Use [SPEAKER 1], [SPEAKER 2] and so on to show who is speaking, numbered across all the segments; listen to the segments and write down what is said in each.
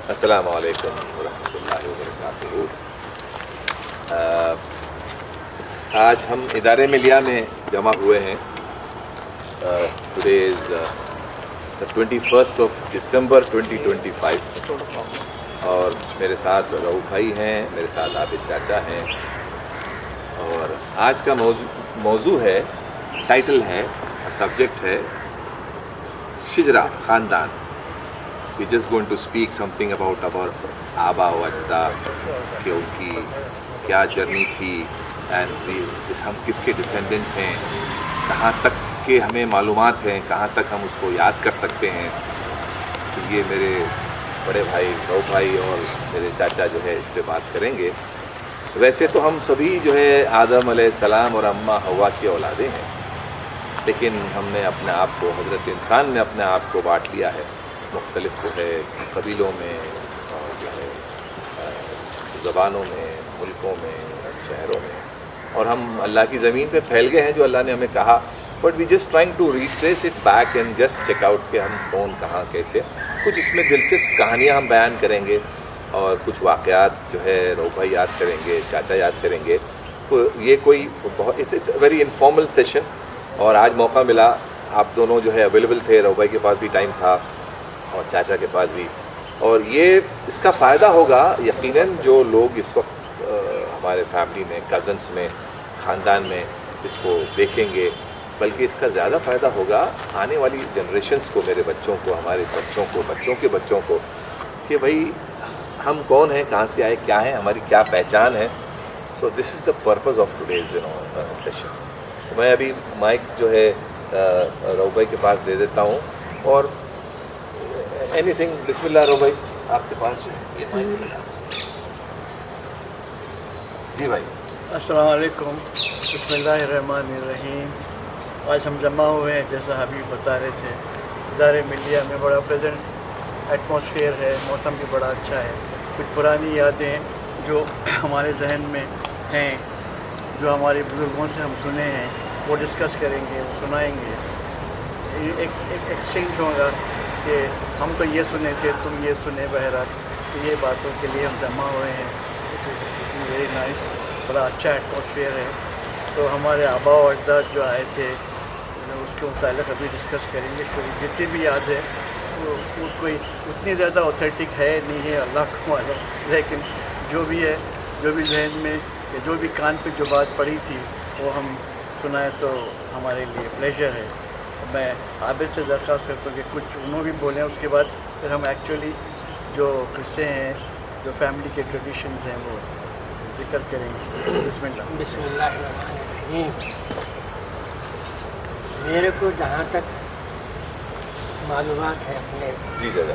[SPEAKER 1] अस्सलामु अलैकुम वरहमतुल्लाहि वबरकातुहू। आज हम इदारे मिलिया में जमा हुए हैं। Today is the 21st of December 2025 और मेरे साथ रऊफ़ भाई हैं, मेरे साथ आबिद चाचा हैं। और आज का मौजू है, टाइटल है, सब्जेक्ट है शिजरा ख़ानदान। We just going to speak something about our आबा व अजदाद कि उनकी क्या जर्नी थी एंड हम किसके डिसेंडेंट्स हैं, कहाँ तक के हमें मालूमात हैं, कहाँ तक हम उसको याद कर सकते हैं। तो ये मेरे बड़े भाई रऊफ़ भाई और मेरे चाचा जो है इस पे बात करेंगे। वैसे तो हम सभी जो है आदम अलैहिस्सलाम और अम्मा हवा की औलादें हैं, लेकिन हमने अपने आप को, हज़रत इंसान ने अपने आप को बाँट लिया है मुख्तलिफ जो है कबीलों में और जो है ज़बानों में, मुल्कों में, शहरों में, और हम अल्लाह की ज़मीन पे फैल गए हैं जो अल्लाह ने हमें कहा। But we just trying to retrace it back and just check out कि हम कौन, कहाँ, कैसे। कुछ इसमें दिलचस्प कहानियाँ हम बयान करेंगे और कुछ वाक़यात जो है रऊफ़ भाई याद करेंगे, चाचा याद करेंगे। तो ये कोई बहुत इट्स वेरी इनफॉर्मल सेशन। और आज मौका मिला, आप दोनों जो है अवेलेबल थे, रऊफ़ भाई के पास भी टाइम था और चाचा के पास भी। और ये इसका फ़ायदा होगा यकीनन जो लोग इस वक्त हमारे फैमिली में, कज़न्स में, ख़ानदान में इसको देखेंगे, बल्कि इसका ज़्यादा फ़ायदा होगा आने वाली जनरेशन्स को, मेरे बच्चों को, हमारे बच्चों को, बच्चों के बच्चों को, कि भाई हम कौन हैं, कहाँ से आए, क्या है, हमारी क्या पहचान है। So this is the purpose of today's session. तो मैं अभी माइक जो है रऊफ़ भाई के पास दे देता हूँ और एनीथिंग, बिस्मिल्लाह रऊफ़ भाई आपके पास जो है ये माइक मिला। जी भाई।
[SPEAKER 2] अस्सलाम वालेकुम, बिस्मिल्लाहिर्रहमानिर्रहीम। आज हम जमा हुए हैं, जैसा हबीब बता रहे थे, इदारे मिलिया में बड़ा प्रेजेंट एटमॉस्फेयर है, मौसम भी बड़ा अच्छा है। कुछ पुरानी यादें जो हमारे जहन में हैं, जो हमारे बुज़ुर्गों से हम सुने हैं, वो डिस्कस करेंगे, वो सुनाएंगे। एक एक्सचेंज होगा कि हम तो ये सुने थे, तुम ये सुने, बहरहाल तो ये बातों के लिए हम जमा हुए हैं। वेरी नाइस, बड़ा अच्छा एटमॉस्फेयर है। तो हमारे आबा और अजदाद जो आए थे उसके मुतालिक अभी डिस्कस करेंगे। जितनी भी याद है वो कोई उतनी ज़्यादा ऑथेंटिक है नहीं है, अल्लाह को मालूम, लेकिन जो भी है, जो भी जहन में, जो भी कान पे जो बात पड़ी थी वो हम सुनाए तो हमारे लिए प्लेजर है। मैं आबिद से दरख्वास्त करता हूँ कि कुछ उन्होंने भी बोलें, उसके बाद फिर हम एक्चुअली जो किस्से हैं, जो फैमिली के ट्रेडिशंस हैं, वो जिक्र करेंगे।
[SPEAKER 3] बिस्मिल्लाहिर्रहमानिर्रहीम। मेरे को जहाँ तक मालूमात है अपने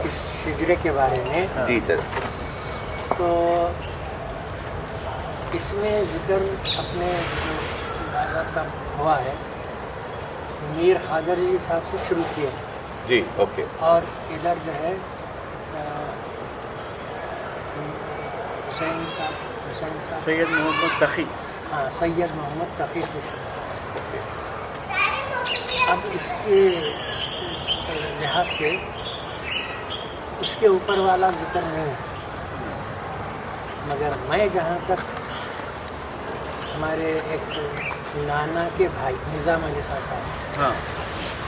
[SPEAKER 3] इस शिजरे के बारे में,
[SPEAKER 1] जी सर, तो
[SPEAKER 3] इसमें जिक्र अपने दादा का हुआ है, मीर ख़ादर अली साहब से शुरू किए
[SPEAKER 1] जी। ओके।
[SPEAKER 3] और इधर जो है हुसैन साहब
[SPEAKER 2] सैयद मोहम्मद तक़ी,
[SPEAKER 3] हाँ, सैयद मोहम्मद तक़ी से। अब इसके लिहाज से उसके ऊपर वाला जिक्र नहीं है, मगर मैं जहाँ तक हमारे एक नाना के भाई निज़ाम अली खान साहब,
[SPEAKER 2] हाँ,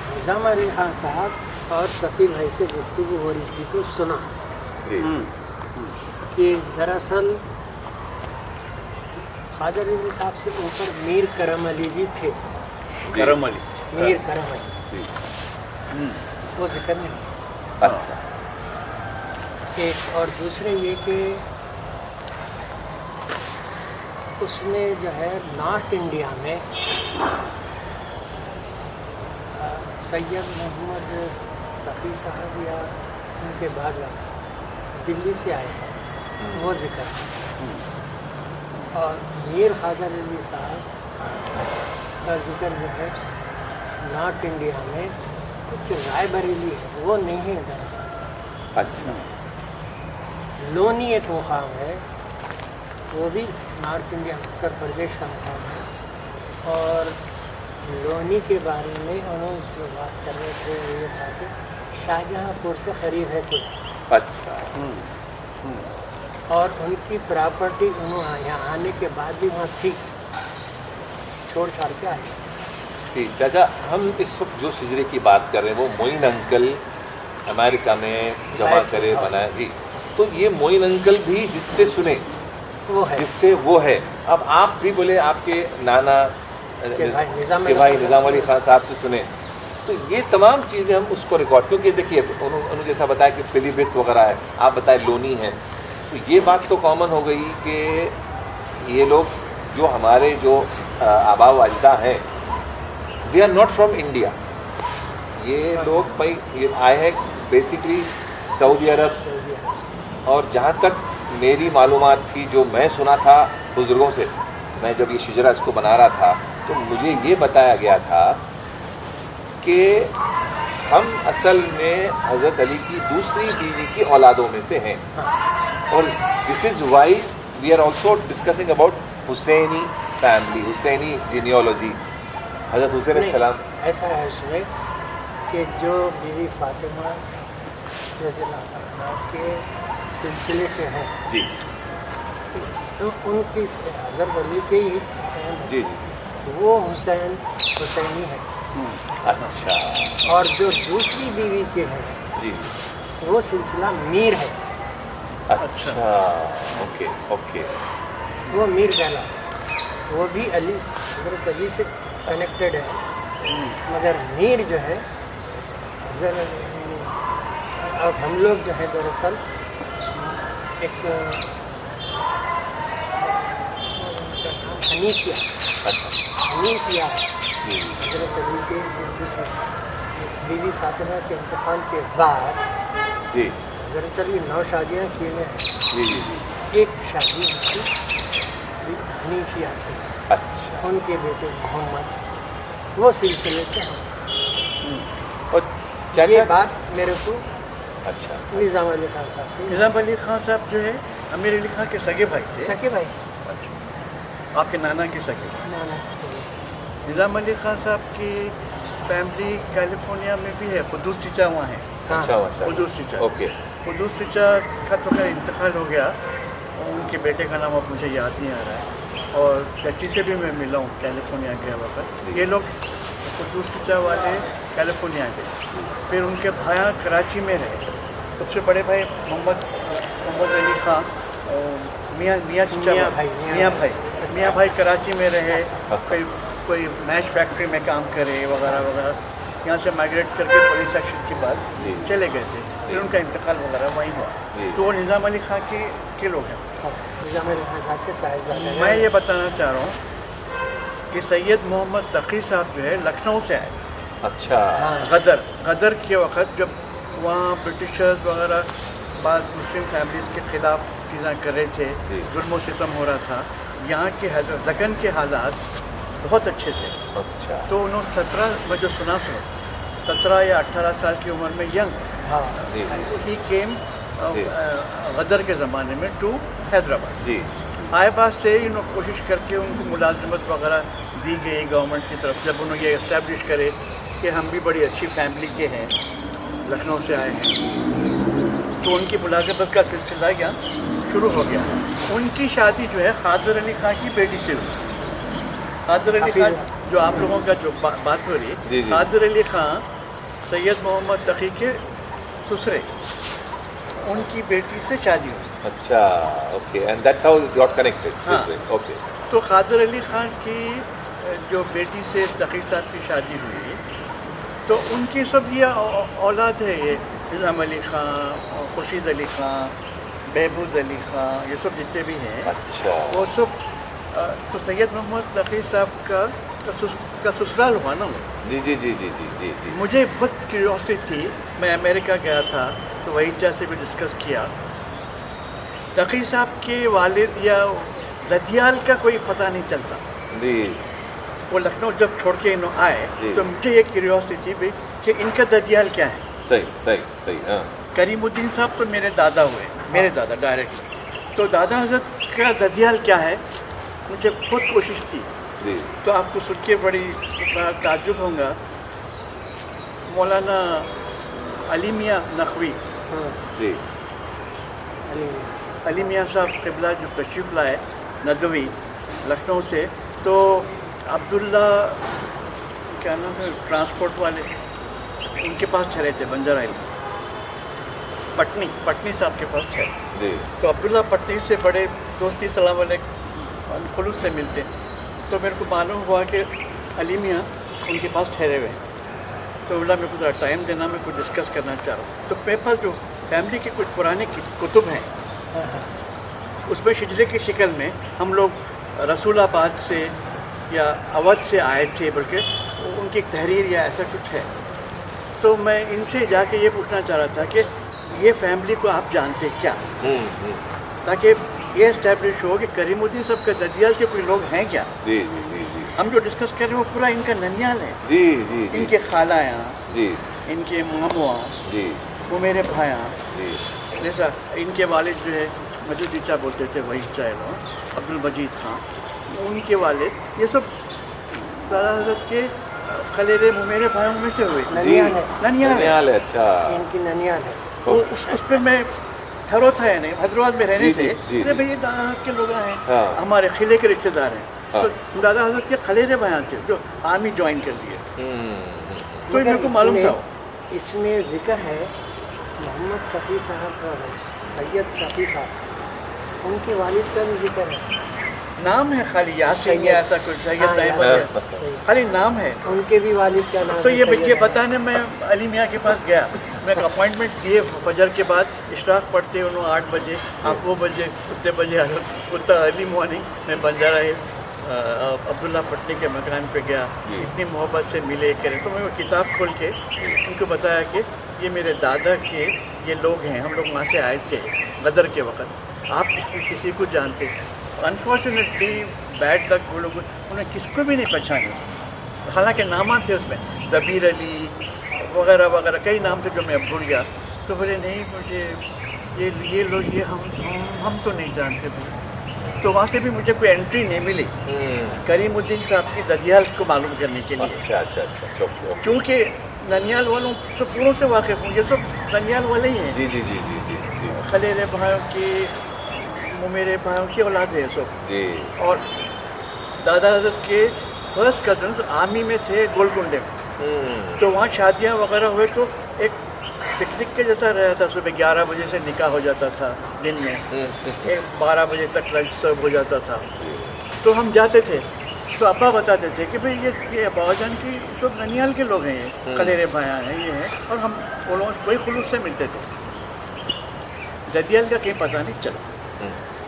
[SPEAKER 3] निज़ाम अली खान साहब और सफ़ी भाई से गुफ्तगू हो रही थी तो सुना कि दरअसल ख़ादर अली साहब से ऊपर मीर करम अली जी थे।
[SPEAKER 2] करम अली,
[SPEAKER 3] मीर करम अली वो जिक्र नहीं।
[SPEAKER 1] अच्छा।
[SPEAKER 3] एक और दूसरे ये कि उसमें जो है नॉर्थ इंडिया में सैयद मोहम्मद तक़ी साहब या उनके बाद दिल्ली से आए हैं, वो जिक्र है। और मीर ख़ादर अली साहब का जिक्र जो है नॉर्थ इंडिया में कुछ रायबरेली है, वो नहीं है दरअसल।
[SPEAKER 1] अच्छा।
[SPEAKER 3] लोनी एक मुकाम है, वो भी नॉर्थ इंडिया, उत्तर प्रदेश का मुकाम है। और लोनी के बारे में उन्होंने जो बात कर रहे थे ये था कि शाहजहाँपुर से करीब है कुछ,
[SPEAKER 1] अच्छा।
[SPEAKER 3] और उनकी प्रॉपर्टी उन्होंने यहाँ आने के बाद भी वहाँ थी, छोड़ छाड़ के आए।
[SPEAKER 1] ठीक चाचा, हम इस वक्त जो सिजरे की बात कर रहे हैं वो मोइन अंकल अमेरिका में जमा करे बनाए जी। तो ये मोइन अंकल भी जिससे सुने,
[SPEAKER 3] वो है
[SPEAKER 1] जिससे वो है। अब आप भी बोले आपके नाना
[SPEAKER 3] कि भाई निज़ाम
[SPEAKER 1] निज़ाम अली खान साहब से सुने, तो ये तमाम चीज़ें हम उसको रिकॉर्ड, क्योंकि देखिए उन्होंने जैसा बताया कि पिलीभित वगैरह है, आप बताए लोनी है, तो ये बात तो कॉमन हो गई कि ये लोग जो हमारे जो आबा व अजदा हैं, they are not from India. ये लोग भाई ये आए हैं बेसिकली सऊदी अरब। और जहाँ तक मेरी मालूमात थी, जो मैं सुना था बुज़ुर्गों से, मैं जब ये शिजरा इसको बना रहा था तो मुझे ये बताया गया था कि हम असल में हज़रत अली की दूसरी बीवी की औलादों में से हैं। और this is why we are also discussing about Husaini family, Husaini genealogy, हज़रत हुसैन अलैहिस्सलाम।
[SPEAKER 3] ऐसा है इसमें कि जो बीवी फातिमा रज़ियल्लाहु अन्हा के सिलसिले से हैं,
[SPEAKER 1] जी
[SPEAKER 3] तो उनकी हज़रत अली के ही हैं,
[SPEAKER 1] जी जी।
[SPEAKER 3] वो हुसैनी है।
[SPEAKER 1] अच्छा
[SPEAKER 3] और जो दूसरी बीवी के हैं
[SPEAKER 1] जी।
[SPEAKER 3] वो सिलसिला मीर है,
[SPEAKER 1] अच्छा ओके ओके।
[SPEAKER 3] वो मीर कहला, वो भी अली हज़रत अली से कनेक्टेड है। मगर मीर जो है हज़रत, अब हम लोग जो है दरअसल एक हनीफिया
[SPEAKER 1] अच्छा
[SPEAKER 3] हनीफिया है।
[SPEAKER 1] जी
[SPEAKER 3] हज़रत अली के दूसरे बीवी फातिमा के इंतकाल के बाद
[SPEAKER 1] जी
[SPEAKER 3] हज़रत अली 9 शादियाँ किए हैं,
[SPEAKER 1] जी जी जी।
[SPEAKER 3] एक शादी की हनीफिया से,
[SPEAKER 1] अच्छा
[SPEAKER 3] उनके बेटे मोहम्मद, वो सिलसिले से हैं।
[SPEAKER 1] और
[SPEAKER 3] ये
[SPEAKER 1] चाचा
[SPEAKER 3] बात मेरे को
[SPEAKER 1] अच्छा
[SPEAKER 3] निज़ाम अली खान साहब से,
[SPEAKER 2] निज़ाम अली खान साहब जो है अमीर अली खान के सगे भाई थे।
[SPEAKER 3] सके भाई
[SPEAKER 2] आपके नाना के सगे।
[SPEAKER 3] नाना
[SPEAKER 2] निज़ाम अली खान साहब की फैमिली कैलिफोर्निया में भी है, कुदूस चीचा वहाँ है।
[SPEAKER 1] अच्छा अच्छा
[SPEAKER 2] कुदूस चीचा,
[SPEAKER 1] ओके
[SPEAKER 2] कुदूस चीचा का तो खैर इंतकाल हो गया, और उनके बेटे का नाम अब मुझे याद नहीं आ रहा है। और चाची से भी मैं मिला हूँ कैलिफोर्निया गया वक्त। ये लोग कुदूस चीचा वाले कैलिफोर्निया गए, फिर उनके भाया कराची में रहे। सबसे बड़े भाई मोहम्मद अली खान और मियाँ चीचा मियाँ भाई कराची में रहे, कोई मैच फैक्ट्री में काम करे वगैरह वगैरह। यहाँ से माइग्रेट करके पुलिस एक्शन के बाद चले गए थे, फिर उनका इंतकाल वगैरह वहीं हुआ। तो वो निज़ाम अली खान के लोग हैं।
[SPEAKER 3] निज़ाम अली खान साहब के साहिबजादे हैं।
[SPEAKER 2] मैं ये बताना चाह रहा हूँ कि सैयद मोहम्मद तकी साहब जो है लखनऊ से आए।
[SPEAKER 1] अच्छा
[SPEAKER 2] गदर के वक़्त जब वहाँ ब्रिटिशर्स वगैरह बाद मुस्लिम फैमिलीज़ के ख़िलाफ़ चीज़ें कर रहे थे, जुल्म सितम हो रहा था, यहाँ के दक्कन के हालात बहुत अच्छे थे।
[SPEAKER 1] अच्छा
[SPEAKER 2] तो उन्होंने 17 या 18 साल की उम्र में यंग
[SPEAKER 3] हाँ
[SPEAKER 1] जी
[SPEAKER 2] ही केम गदर के ज़माने में टू हैदराबाद।
[SPEAKER 1] जी
[SPEAKER 2] आए बात से इन्होंने कोशिश करके उनको मुलाजमत वगैरह दी गई गवर्नमेंट की तरफ। जब उन्होंने ये इस्टेब्लिश करे कि हम भी बड़ी अच्छी फैमिली के हैं, लखनऊ से आए हैं, तो उनकी मुलाजमत का सिलसिला यहाँ शुरू हो गया। उनकी शादी जो है खादर अली खान की बेटी से हुई। खादर अली खान जो आप लोगों का जो बात हो रही है, खादर अली खान सैयद मोहम्मद तकी के ससुरे, उनकी बेटी से शादी हुई।
[SPEAKER 1] अच्छा okay, and that's how you got connected
[SPEAKER 2] हाँ।
[SPEAKER 1] ओके।
[SPEAKER 2] तो खादर अली खान की जो बेटी से तकी साहब की शादी हुई, तो उनकी सब ये औलाद है, ये निज़ाम अली खान, खुर्शीद अली खान, बहबूद अली खान, ये सब जितने भी हैं,
[SPEAKER 1] अच्छा
[SPEAKER 2] वो सब तो सैयद मोहम्मद तकी साहब का ससुराल हुआ ना वो।
[SPEAKER 1] जी जी जी जी जी जी जी
[SPEAKER 2] मुझे बहुत क्यूरियोसिटी थी, मैं अमेरिका गया था तो वही से भी डिस्कस किया। तकी साहब के वालिद या ददियाल का कोई पता नहीं चलता।
[SPEAKER 1] जी
[SPEAKER 2] वो लखनऊ जब छोड़ के इन्हों आए तो मुझे ये क्यूरियोसिटी थी भाई कि इनका ददियाल क्या है।
[SPEAKER 1] सही सही सही हाँ
[SPEAKER 2] करीमुद्दीन साहब तो मेरे दादा हुए, मेरे दादा डायरेक्ट। तो दादा हज़रत का ददियाल क्या है, मुझे बहुत कोशिश थी।
[SPEAKER 1] जी
[SPEAKER 2] तो आपको सुन के बड़ी ताज्जुब होगा, मौलाना अली मियाँ नकवी
[SPEAKER 1] जी
[SPEAKER 3] अली मियाँ।
[SPEAKER 2] अली मियाँ साहब क़िबला जो तशरीफ़ लाए नदवी लखनऊ से, तो अब्दुल्ला क्या नाम है ट्रांसपोर्ट वाले, उनके पास ठहरे थे बंजर आइलैंड, पटनी साहब के पास ठहरे।
[SPEAKER 1] जी
[SPEAKER 2] तो अब्दुल्ला पटनी से बड़े दोस्ती सलाम वाले खुलूस से मिलते, तो मेरे को मालूम हुआ कि अली मियाँ उनके पास ठहरे हुए हैं। तो बोला मेरे को ज़रा टाइम देना, मैं कुछ डिस्कस करना चाह रहा हूँ। तो पेपर जो फैमिली के कुछ पुराने कुतुब हैं, उसमें शिजरे की शक्ल में हम लोग रसूलाबाद से या अवध से आए थे, बल्कि उनकी एक तहरीर या ऐसा कुछ है। तो मैं इनसे जाके ये पूछना चाह रहा था कि ये फैमिली को आप जानते क्या, ताकि ये इस्टेब्लिश हो कि करीमुद्दीन साहब का ददियाल के कोई लोग हैं क्या।
[SPEAKER 1] जी जी जी जी
[SPEAKER 2] हम जो डिस्कस कर रहे हैं वो पूरा इनका ननियाल है।
[SPEAKER 1] जी जी जी
[SPEAKER 2] इनके खाला यहाँ,
[SPEAKER 1] जी
[SPEAKER 2] इनके मामू यहाँ,
[SPEAKER 1] जी
[SPEAKER 2] वो मेरे भाई यहाँ,
[SPEAKER 1] जी
[SPEAKER 2] जैसा इनके वालिद जो है मजूद चीचा बोलते थे, वही चाहे अब्दुल मजीद खां, उनके वालिद, ये सब दादा हज़रत के खलेरे मेरे भाइयों में से हुए।
[SPEAKER 3] ननियाल है।
[SPEAKER 2] ननियाल है।
[SPEAKER 1] है, अच्छा
[SPEAKER 3] इनकी ननियाल है।
[SPEAKER 2] वो उस पर मैं थरो था या नहीं, हैदराबाद में रहने
[SPEAKER 1] जी,
[SPEAKER 2] से
[SPEAKER 1] जी,
[SPEAKER 2] अरे
[SPEAKER 1] जी।
[SPEAKER 2] भाई ये दादा हज़रत के लोग हैं,
[SPEAKER 1] हाँ।
[SPEAKER 2] हमारे खिले के रिश्तेदार हैं।
[SPEAKER 1] हाँ।
[SPEAKER 2] तो दादा हज़रत के खलेरे बयान थे जो आर्मी ज्वाइन कर दिए, तो ये
[SPEAKER 3] मगर
[SPEAKER 2] मेरे को मालूम था।
[SPEAKER 3] इसमें जिक्र है मोहम्मद तकी साहब और सैयद तकी साहब, उनके वालिद का भी जिक्र है।
[SPEAKER 2] नाम है खाली यासीन या ऐसा कुछ, सैयद
[SPEAKER 3] हाँ,
[SPEAKER 2] दाइम
[SPEAKER 3] यासीन,
[SPEAKER 2] है,
[SPEAKER 3] सही।
[SPEAKER 2] खाली नाम है।
[SPEAKER 3] उनके भी वालिद का नाम
[SPEAKER 2] तो
[SPEAKER 3] है
[SPEAKER 2] ये
[SPEAKER 3] सैयद
[SPEAKER 2] बताने मैं अली मियाँ के पास गया, मैं अपॉइंटमेंट दिए फजर के बाद, इशराक पढ़ते उन्होंने 8 बजे, आप वो बजे उतने बजे आ रहे, उतना अर्ली मॉर्निंग मैं बंजारा हिल अब्दुल्ला पटनी के मकान पे गया, इतनी मोहब्बत से मिले करे। तो मैं वो किताब खोल के उनको बताया कि ये मेरे दादा के ये लोग हैं, हम लोग वहाँ से आए थे गदर के वक़्त, आप इसमें किसी को जानते हैं। अनफॉर्चुनेटली बैड लक, वो लोग उन्हें किसको भी नहीं पहचाने, हालांकि नामा थे उसमें, दबीर अली वगैरह वगैरह कई नाम थे जो मैं अब भूल गया। तो बोले नहीं मुझे ये लोग ये हम तो नहीं जानते थे। तो वहाँ से भी मुझे कोई एंट्री नहीं मिली करीमुद्दीन साहब की ददियाल को मालूम करने के लिए,
[SPEAKER 1] अच्छा अच्छा अच्छा okay.
[SPEAKER 2] चूँकि ननियाल वालों से पूरों से वाकिफ़ हूँ, ये सब ननियाल वाले ही हैं।
[SPEAKER 1] जी जी जी जी जी जी
[SPEAKER 2] खलेरे भाइयों की, मेरे भाइयों की औलाद है सब।
[SPEAKER 1] जी
[SPEAKER 2] और दादा हज़रत के फर्स्ट कजन्स आर्मी में थे गोलकुंडे में, तो वहाँ शादियाँ वगैरह हुए तो एक पिकनिक के जैसा रहा था। सुबह 11 बजे से निकाह हो जाता था दिन में, 12 बजे तक लंच सर्व हो जाता था। तो हम जाते थे, तो अब्बा बताते थे कि भाई ये अब्बाजान की सब ननियाल के लोग हैं, ये खलेरे भाया हैं, ये हैं, और हम वो लोग वही खुलूस से मिलते थे। ददियाल का कहीं पता नहीं चला।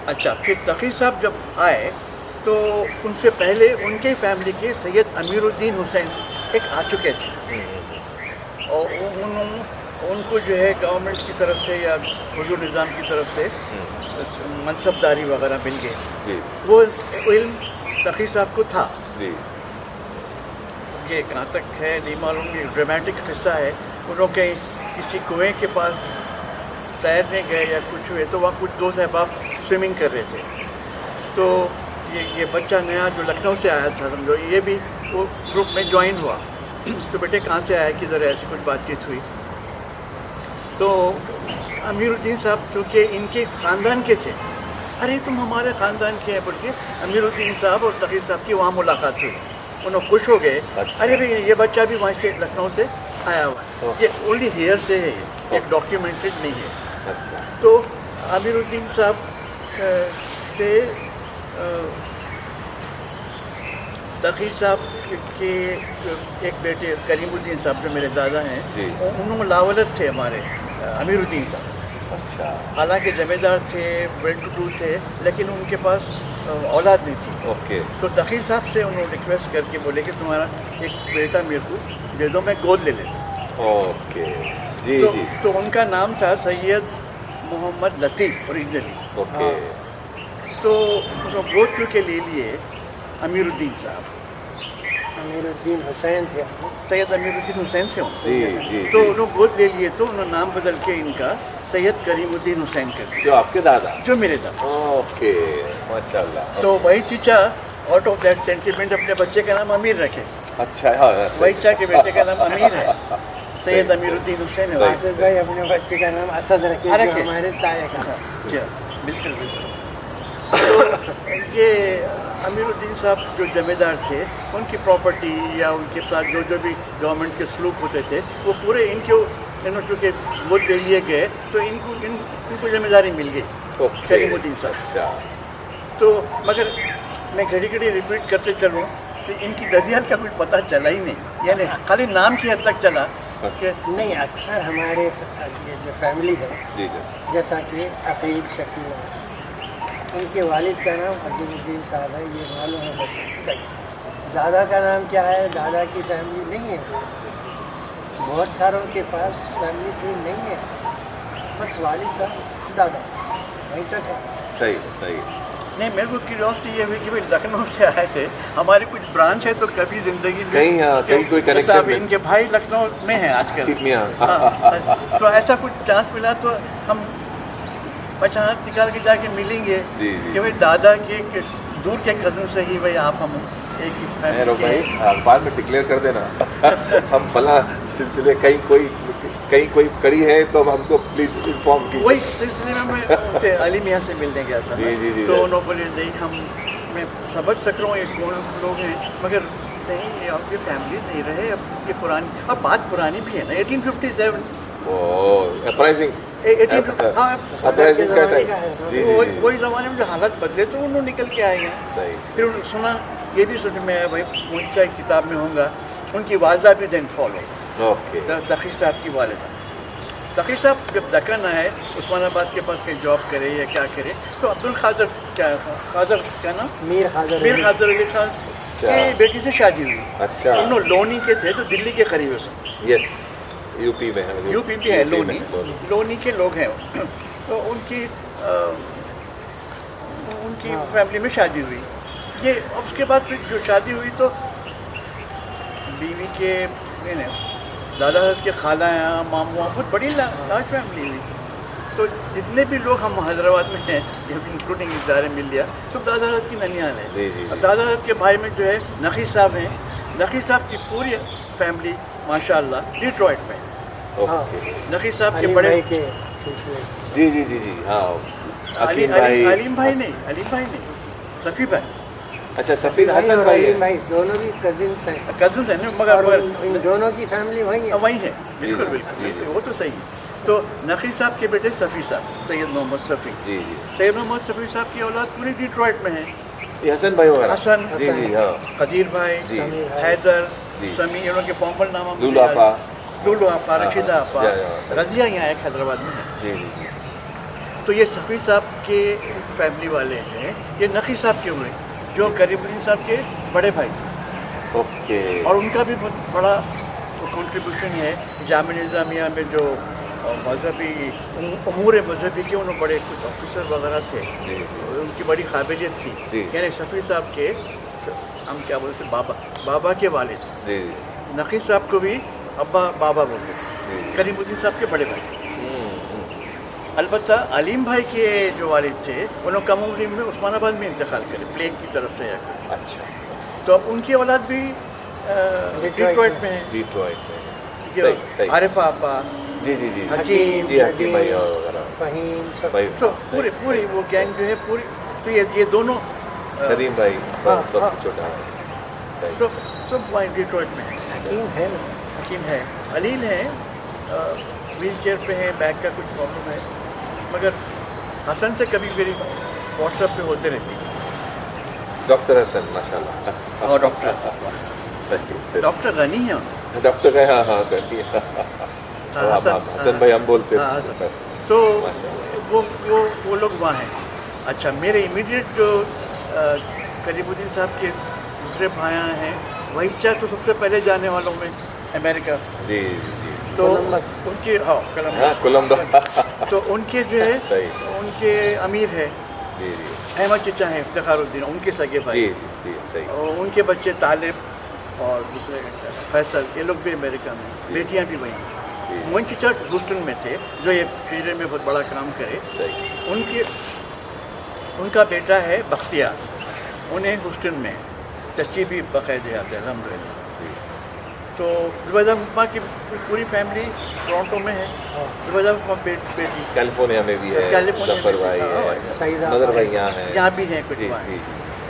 [SPEAKER 2] अच्छा, फिर तकी साहब जब आए तो उनसे पहले उनके फैमिली के सैयद अमीरुद्दीन हुसैन एक आ चुके थे, और उनको जो है गवर्नमेंट की तरफ से या हुजूर निज़ाम की तरफ से मनसबदारी वगैरह मिल गई।
[SPEAKER 1] जी
[SPEAKER 2] वो इल्म तकी साहब को था।
[SPEAKER 1] जी
[SPEAKER 2] ये कहाँ तक है नहीं मालूम, ये ड्रामेटिक किस्सा है। उन्होंने कहीं किसी कुएं के पास तैरने गए या कुछ हुए, तो वहाँ कुछ दोस्त अहबाब स्विमिंग कर रहे थे। तो ये बच्चा नया जो लखनऊ से आया था, समझो, ये भी वो ग्रुप में ज्वाइन हुआ। तो बेटे कहाँ से आया, किधर, ऐसी कुछ बातचीत हुई। तो अमीरुद्दीन साहब चूँकि इनके ख़ानदान के थे, अरे तुम हमारे ख़ानदान के हैं, बल्कि अमीरुद्दीन साहब और तकी साहब की वहाँ मुलाकात हुई। उन्होंने खुश हो गए,
[SPEAKER 1] अच्छा।
[SPEAKER 2] अरे भाई ये बच्चा भी वहाँ से लखनऊ से आया हुआ है, ये ओनली हेयर से है, एक डॉक्यूमेंटेड नहीं है।
[SPEAKER 1] अच्छा
[SPEAKER 2] तो अमीरुद्दीन साहब से तकी साहब के एक बेटे करीमुद्दीन साहब जो मेरे दादा हैं,
[SPEAKER 1] जी।
[SPEAKER 2] उन्होंने लावलत थे हमारे अमीरुद्दीन साहब।
[SPEAKER 1] अच्छा
[SPEAKER 2] हालांकि जमींदार थे, वेल टू डू थे, लेकिन उनके पास औलाद नहीं थी।
[SPEAKER 1] ओके
[SPEAKER 2] तो तकी साहब से उन्होंने रिक्वेस्ट करके बोले कि तुम्हारा एक बेटा मेरे को दे दो, मैं गोद ले लेता।
[SPEAKER 1] ओके जी
[SPEAKER 2] तो,
[SPEAKER 1] जी
[SPEAKER 2] तो उनका नाम था सैयद मोहम्मद लतीफ़ ओरिजिनली।
[SPEAKER 1] ओके
[SPEAKER 2] तो उन्होंने गोद चूँकि ले लिए अमीरुद्दीन साहब,
[SPEAKER 3] अमीरुद्दीन हुसैन थे।
[SPEAKER 2] सैयद अमीरुद्दीन हुसैन थे उनसे।
[SPEAKER 1] जी जी
[SPEAKER 2] तो
[SPEAKER 1] जी।
[SPEAKER 2] उन्होंने गोद ले लिए, तो उन्होंने नाम बदल के इनका सैयद करीमुद्दीन हुसैन कर दिया,
[SPEAKER 1] जो आपके दादा,
[SPEAKER 2] जो मेरे दादा।
[SPEAKER 1] ओके माशाल्लाह।
[SPEAKER 2] तो वही चीचा आउट ऑफ दैट सेंटिमेंट अपने बच्चे का नाम अमीर रखे।
[SPEAKER 1] अच्छा हाँ, हाँ, सही।
[SPEAKER 2] वही चा के बेटे का नाम अमीर है। सैयद अमीरुद्दीन हुसैन है।
[SPEAKER 3] आसिफ भाई अपने बच्चे का नाम असद रखे,
[SPEAKER 2] हाँ,
[SPEAKER 3] जो
[SPEAKER 2] रखे।
[SPEAKER 3] हमारे ताया का।
[SPEAKER 2] जी बिल्कुल बिल्कुल। तो ये अमीरुद्दीन साहब जो जमींदार थे, उनकी प्रॉपर्टी या उनके साथ जो जो भी गवर्नमेंट के सलूक होते थे, वो पूरे चूँकि वो दे लिए गए, तो इनको जिम्मेदारी मिल गई
[SPEAKER 1] ओके।
[SPEAKER 2] करीमुद्दीन साहब।
[SPEAKER 1] अच्छा,
[SPEAKER 2] तो मगर मैं घड़ी घड़ी रिपीट करते चलूँ तो इनकी ददियाल का कुछ पता चला ही नहीं, यानी खाली नाम की हद तक चला कि
[SPEAKER 3] नहीं, अक्सर हमारे ये जो फैमिली है,
[SPEAKER 1] जी जी।
[SPEAKER 3] जैसा कि अकील शकील, उनके वालिद का नाम अजीमुद्दीन साहब है, ये मालूम है बस। कई दादा का नाम क्या है, दादा की फैमिली नहीं है, बहुत सारों के पास फैमिली ट्री नहीं है, बस वालिद साहब दादा वहीं तक है।
[SPEAKER 1] सही सही।
[SPEAKER 2] नहीं, मेरे को क्यूरियोसिटी ये हुई कि भाई लखनऊ से आए थे, हमारी कुछ ब्रांच है तो कभी ज़िंदगी में
[SPEAKER 1] कहीं, हाँ, कहीं कोई
[SPEAKER 2] जैसा
[SPEAKER 1] connection
[SPEAKER 2] अभी
[SPEAKER 1] में।
[SPEAKER 2] इनके भाई लखनऊ में हैं आजकल।
[SPEAKER 1] सिर्फ मियाँ।
[SPEAKER 2] हाँ, तो ऐसा कुछ चांस मिला तो हम पहचान निकाल के जाके मिलेंगे
[SPEAKER 1] जी, जी।
[SPEAKER 2] कि भाई दादा के दूर के कज़न से ही भाई आप हम एक ही
[SPEAKER 1] मेहरो
[SPEAKER 2] फैमिली
[SPEAKER 1] भाई
[SPEAKER 2] के।
[SPEAKER 1] अखबार में डिक्लेयर कर देना हम फला सिलसिले कहीं कोई कड़ी है तो हमको प्लीज इन्फॉर्म कीजिए।
[SPEAKER 2] वही सिलसिले में मैं उनसे अली मियाँ से मिलने गया था।
[SPEAKER 1] जी, जी, जी,
[SPEAKER 2] तो
[SPEAKER 1] जी।
[SPEAKER 2] उन्होंने बोले नहीं, मैं समझ सक रहा हूँ ये कौन लोग हैं, मगर नहीं, ये आपकी फैमिली नहीं रहे, अब ये पुरानी, अब बात पुरानी भी है ना, 1857।
[SPEAKER 1] ओह, अपराइजिंग।
[SPEAKER 2] हाँ,
[SPEAKER 1] अपराइजिंग का
[SPEAKER 3] ज़माने
[SPEAKER 1] टाइम।
[SPEAKER 3] का है, हाँ।
[SPEAKER 1] जी जी जी।
[SPEAKER 2] वही ज़माने में जो हालत बदले तो उन्होंने निकल के आए हैं।
[SPEAKER 1] सही।
[SPEAKER 2] फिर उन्होंने सुना, ये भी सुन मैं भाई मुझे किताब में होऊंगा, उनकी वालदा भी देन फॉलो,
[SPEAKER 1] ओके।
[SPEAKER 2] तकी साहब की वालिदा। तकी साहब जब दक्कन आए, उस्मानाबाद के पास कहीं जॉब करे या क्या करे, तो अब्दुल खादर क्या नाम,
[SPEAKER 3] मीर खादर
[SPEAKER 2] मीर खादर अली खान की बेटी से शादी हुई।
[SPEAKER 1] अच्छा।
[SPEAKER 2] उन्होंने लोनी के थे, तो दिल्ली के करीब है सब,
[SPEAKER 1] यस, यूपी में है।
[SPEAKER 2] यूपी भी है, लोनी
[SPEAKER 1] में।
[SPEAKER 2] लोनी के लोग हैं। तो उनकी
[SPEAKER 3] हाँ।
[SPEAKER 2] फैमिली में शादी हुई। ये उसके बाद फिर जो शादी हुई तो बीवी के दादा के खाला हैं, मामू, बहुत बड़ी लार्ज फैमिली हुई। तो जितने भी लोग हम हैदराबाद में हैं, इंक्लूडिंग इदारे मिलिया, सब दादा की ननियाल है।
[SPEAKER 1] जी, जी, जी।
[SPEAKER 2] दादा के भाई में जो है नकी साहब हैं, नकी साहब की पूरी फैमिली माशाल्लाह डिट्रॉइट में।
[SPEAKER 1] ओके।
[SPEAKER 2] नकी साहब के
[SPEAKER 3] अली
[SPEAKER 2] बड़े
[SPEAKER 3] भाई के सिलसिले।
[SPEAKER 1] जी जी जी जी। हाँ,
[SPEAKER 2] अली
[SPEAKER 1] हकीम भाई।
[SPEAKER 2] अलीम भाई नहीं, सफ़ी भाई,
[SPEAKER 1] अच्छा, सफीर
[SPEAKER 3] भाई
[SPEAKER 1] हसन
[SPEAKER 3] और
[SPEAKER 1] भाई
[SPEAKER 3] अलीम
[SPEAKER 1] है।
[SPEAKER 3] भाई दोनों भी कजिन्स हैं,
[SPEAKER 2] कजन है ना,
[SPEAKER 3] और
[SPEAKER 2] मगर
[SPEAKER 3] इन दोनों की फैमिली वही है।
[SPEAKER 2] वही है। बिल्कुल
[SPEAKER 1] जी,
[SPEAKER 2] बिल्कुल
[SPEAKER 1] जी,
[SPEAKER 2] बिल्कुल, वो तो सही है। तो नकी साहब के बेटे सफ़ी साहब, सैयद मोहम्मद सफ़ी,
[SPEAKER 1] जी जी।
[SPEAKER 2] सैयद मोहम्मद सफ़ी साहब की औलाद पूरी डिट्रॉइट में है।
[SPEAKER 1] ये हसन भाई वगैरह।
[SPEAKER 2] हसन,
[SPEAKER 1] जी जी। हाँ
[SPEAKER 2] कदीर भाई,
[SPEAKER 1] जी।
[SPEAKER 3] समीर भाई।
[SPEAKER 2] हैदर,
[SPEAKER 1] जी।
[SPEAKER 2] समी, इन्हों के फॉर्मल नाम मुझे
[SPEAKER 1] लूलू
[SPEAKER 2] याद-
[SPEAKER 1] आपा।
[SPEAKER 2] लूलू आपा, रशीदा
[SPEAKER 1] हाँ,
[SPEAKER 2] आपा,
[SPEAKER 1] या, सही।
[SPEAKER 2] रज़िया यहाँ एक हैदराबाद में है।
[SPEAKER 1] जी जी जी।
[SPEAKER 2] तो ये सफ़ी साहब के फैमिली वाले हैं, ये नकी साहब के हुए, जो करीमुद्दीन साहब के बड़े भाई थे।
[SPEAKER 1] ओके।
[SPEAKER 2] और उनका भी बहुत बड़ा कंट्रीब्यूशन है जामिया निज़ामिया में, जो मजहबी अमूर मजहबी के उन्होंने बड़े कुछ ऑफिसर वगैरह थे,
[SPEAKER 1] जी
[SPEAKER 2] उनकी बड़ी काबिलियत थी।
[SPEAKER 1] जी।
[SPEAKER 2] यानी सफ़ी साहब के, हम क्या बोलते, बाबा के वालिद
[SPEAKER 1] जी
[SPEAKER 2] नकी साहब को भी अब्बा बाबा बोलते
[SPEAKER 1] जी।
[SPEAKER 2] थे, करीमुद्दीन साहब के बड़े भाई। अलबत्ता अलीम भाई के जो वालिद थे, उन्होंने कम उम्र में उस्मानाबाद में इंतकाल करे, प्लेग की तरफ से आकर।
[SPEAKER 1] अच्छा।
[SPEAKER 2] तो अब उनकी औलाद भी डिट्रॉइट में है,
[SPEAKER 1] डिट्रॉइट में।
[SPEAKER 2] जो
[SPEAKER 1] सही।
[SPEAKER 2] आरिफा आपा,
[SPEAKER 1] जी जी जी।
[SPEAKER 2] हकीम,
[SPEAKER 1] जी हकीम भाई और वगैरह।
[SPEAKER 3] फहीम सब।
[SPEAKER 1] भाई
[SPEAKER 2] तो पूरी वो गैंग जो है पूरी, तो ये दोनों
[SPEAKER 1] करीम भाई
[SPEAKER 2] हाँ,
[SPEAKER 1] सबसे
[SPEAKER 2] हाँ।
[SPEAKER 1] छोटा है। सही।
[SPEAKER 2] सब वहीं डिट्रॉइट में है।
[SPEAKER 3] हकीम है ना।
[SPEAKER 2] हकीम है, अलील है, व्हील चेयर पे है, बैक का कुछ प्रॉब्लम है, मगर हसन से कभी मेरी व्हाट्सएप पे होते रहती है।
[SPEAKER 1] डॉक्टर हसन माशाल्लाह।
[SPEAKER 2] और डॉक्टर
[SPEAKER 1] सही।
[SPEAKER 2] डॉक्टर गनी है उनके।
[SPEAKER 1] डॉक्टर का हाँ हाँ करती है। हसन भाई हम बोलते
[SPEAKER 2] हाँ,
[SPEAKER 1] हैं।
[SPEAKER 2] हसन। तो
[SPEAKER 1] माशाल्लाह।
[SPEAKER 2] वो लोग वहाँ हैं। अच्छा, मेरे इमीडिएट जो करीमुद्दीन साहब के दूसरे भाया हैं, वही चाहे तो सबसे पहले जाने वालों में अमेरिका।
[SPEAKER 1] जी जी जी।
[SPEAKER 2] तो
[SPEAKER 3] कोलंबस।
[SPEAKER 2] उनके हाँ
[SPEAKER 1] हाँ, कोलंबस।
[SPEAKER 2] तो उनके जो है
[SPEAKER 1] सही।
[SPEAKER 2] उनके अमीर है
[SPEAKER 1] जी जी
[SPEAKER 2] अहमद चचा हैं, इफ्तिखारुद्दीन, उनके सगे
[SPEAKER 1] जी
[SPEAKER 2] भाई।
[SPEAKER 1] जी सही।
[SPEAKER 2] और उनके बच्चे तालिब और दूसरे फैसल, ये लोग भी अमेरिका में, बेटियां भी वहीं हैं। मोइन चचा ह्यूस्टन में थे, जो ये फ्यूजन में बहुत बड़ा काम करे।
[SPEAKER 1] सही।
[SPEAKER 2] उनका बेटा है बख्तियार, उन्हें ह्यूस्टन में चची भी बाकायदे आते हैं, अल्हम्दुलिल्लाह। तो जुबैदा हुक्मा की पूरी फैमिली टोरंटो में है। जुबैदा हुक्मा बेटी
[SPEAKER 1] कैलिफोर्निया में भी है,
[SPEAKER 2] कैलिफोर्निया
[SPEAKER 1] जफर
[SPEAKER 2] में
[SPEAKER 1] भाई
[SPEAKER 2] भी, हाँ,
[SPEAKER 1] है,
[SPEAKER 3] सईदा
[SPEAKER 1] नदर भाई यहाँ है।
[SPEAKER 2] यहाँ भी हैं कुछ
[SPEAKER 1] जी
[SPEAKER 2] वहाँ।
[SPEAKER 1] जी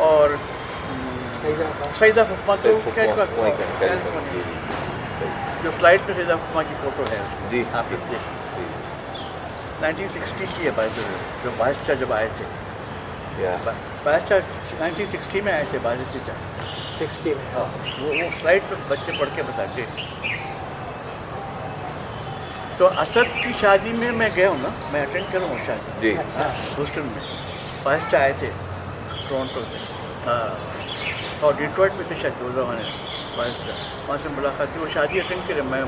[SPEAKER 2] और
[SPEAKER 3] सईदा
[SPEAKER 2] सईदा हुक्मा तो
[SPEAKER 1] वहीं
[SPEAKER 2] कैलिफोर्निया,
[SPEAKER 1] का कैलिफोर्निया जी
[SPEAKER 2] जो स्लाइड पे सईदा हुक्मा की फ़ोटो है
[SPEAKER 1] जी
[SPEAKER 2] आप लोग देखें।
[SPEAKER 1] जी
[SPEAKER 2] 1960 की है बाइजर, जो बादशाह जब आए थे,
[SPEAKER 1] या
[SPEAKER 2] बादशाह 1960 में आए थे बादशाह चाचा।
[SPEAKER 3] 60 में।
[SPEAKER 2] हाँ, वो स्लाइड पे बच्चे पढ़ के बताते हैं। तो असद की शादी में मैं गया हूँ ना, मैं अटेंड करूँ वो शादी।
[SPEAKER 1] जी
[SPEAKER 3] अच्छा।
[SPEAKER 2] बोस्टन में बादशाह आए थे टोरंटो से, हाँ, और डिट्रॉइट में थे शायद उस ज़माने में बादशाह, वहाँ से मुलाकात हुई। वो शादी अटेंड करे मैं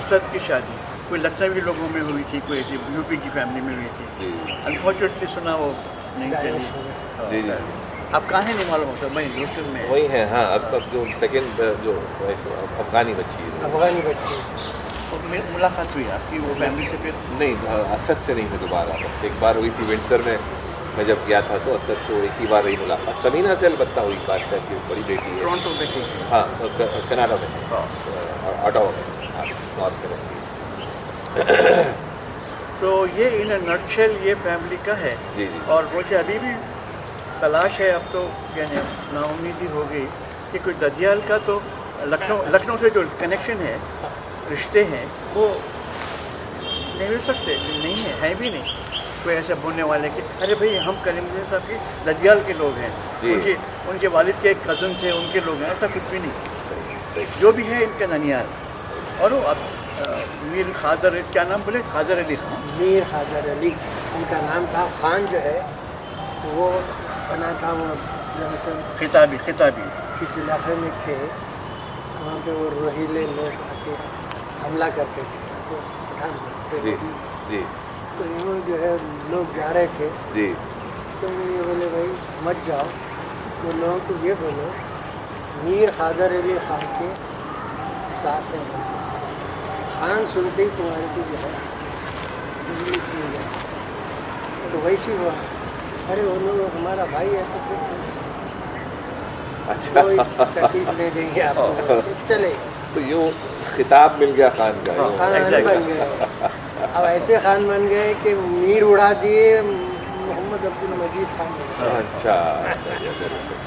[SPEAKER 2] असद की शादी कोई लखनवी लोगों में हुई थी, कोई ऐसी यूपी की फैमिली में हुई थी।
[SPEAKER 1] जी
[SPEAKER 2] अनफॉर्चुनेटली सुना वो नहीं चली।
[SPEAKER 1] जी जी
[SPEAKER 2] अब कहाँ है नहीं मालूम होता, मैं बोस्टन में है।
[SPEAKER 1] वही है। हाँ, अब जो सेकंड जो एक अफगानी बच्ची है,
[SPEAKER 3] अफगानी बच्ची।
[SPEAKER 2] तो मुलाकात हुई आपकी वो फैमिली से फिर?
[SPEAKER 1] नहीं असद से नहीं, मैं दोबारा बस एक बार हुई थी विंटसर में, मैं जब गया था तो असद से वो एक ही बार रही मुलाकात। समीना से अलबत्ता हुई, बादशाह की बड़ी बेटी है।
[SPEAKER 2] टोरंटो में थी।
[SPEAKER 1] हाँ, कनाडा में,
[SPEAKER 2] हाँ।
[SPEAKER 1] ऑटावा में, हाँ, नॉर्थ में रहती
[SPEAKER 2] तो ये इन नटशेल ये फैमिली का है।
[SPEAKER 1] जी जी
[SPEAKER 2] और मुझे अभी भी तलाश है, अब तो यानी नाउम्मीदी हो गई कि कोई ददियाल का तो लखनऊ से जो कनेक्शन है, रिश्ते हैं, वो नहीं मिल सकते, नहीं है भी नहीं कोई ऐसे बोलने वाले कि अरे भाई हम करीमुद्दीन साहब के ददियाल के लोग हैं,
[SPEAKER 1] जी।
[SPEAKER 2] उनके वालिद के एक कज़न थे, उनके लोग हैं, ऐसा कुछ भी नहीं।
[SPEAKER 1] सही सही।
[SPEAKER 2] जो भी है इनका ननियाल। और वो अब मीर खादर, क्या नाम बोले, खादर अली खान।
[SPEAKER 3] मीर खादर अली उनका नाम था। खान जो है वो बना था, वो दरअसल
[SPEAKER 2] खिताबी
[SPEAKER 3] किस इलाके में थे, वहाँ पे वो रोहीले लोग आके हमला करते थे, तो पठान थे।
[SPEAKER 1] जी जी
[SPEAKER 3] तो इन्होंने जो है लोग जा रहे थे,
[SPEAKER 1] जी
[SPEAKER 3] तो ये बोले भाई मत जाओ, तो लोगों को ये बोलो मीर खादर अली खान के साथ हैं। खान सुनते ही तुम्हारे की जो है इंग्लिश मिल जाए, तो वैसे हुआ। अरे वो लोग हमारा भाई है तो फिर
[SPEAKER 1] अच्छा।
[SPEAKER 3] कोई तकलीफ नहीं देंगे आपको, तो चले।
[SPEAKER 1] तो ये वो खिताब मिल गया खान का।
[SPEAKER 2] हाँ,
[SPEAKER 3] खान
[SPEAKER 2] exactly.
[SPEAKER 3] बन गए। अब ऐसे खान बन गए कि मीर उड़ा दिए, मोहम्मद अब्दुल मजीद खान बन गए।
[SPEAKER 1] अच्छा अच्छा ये very good।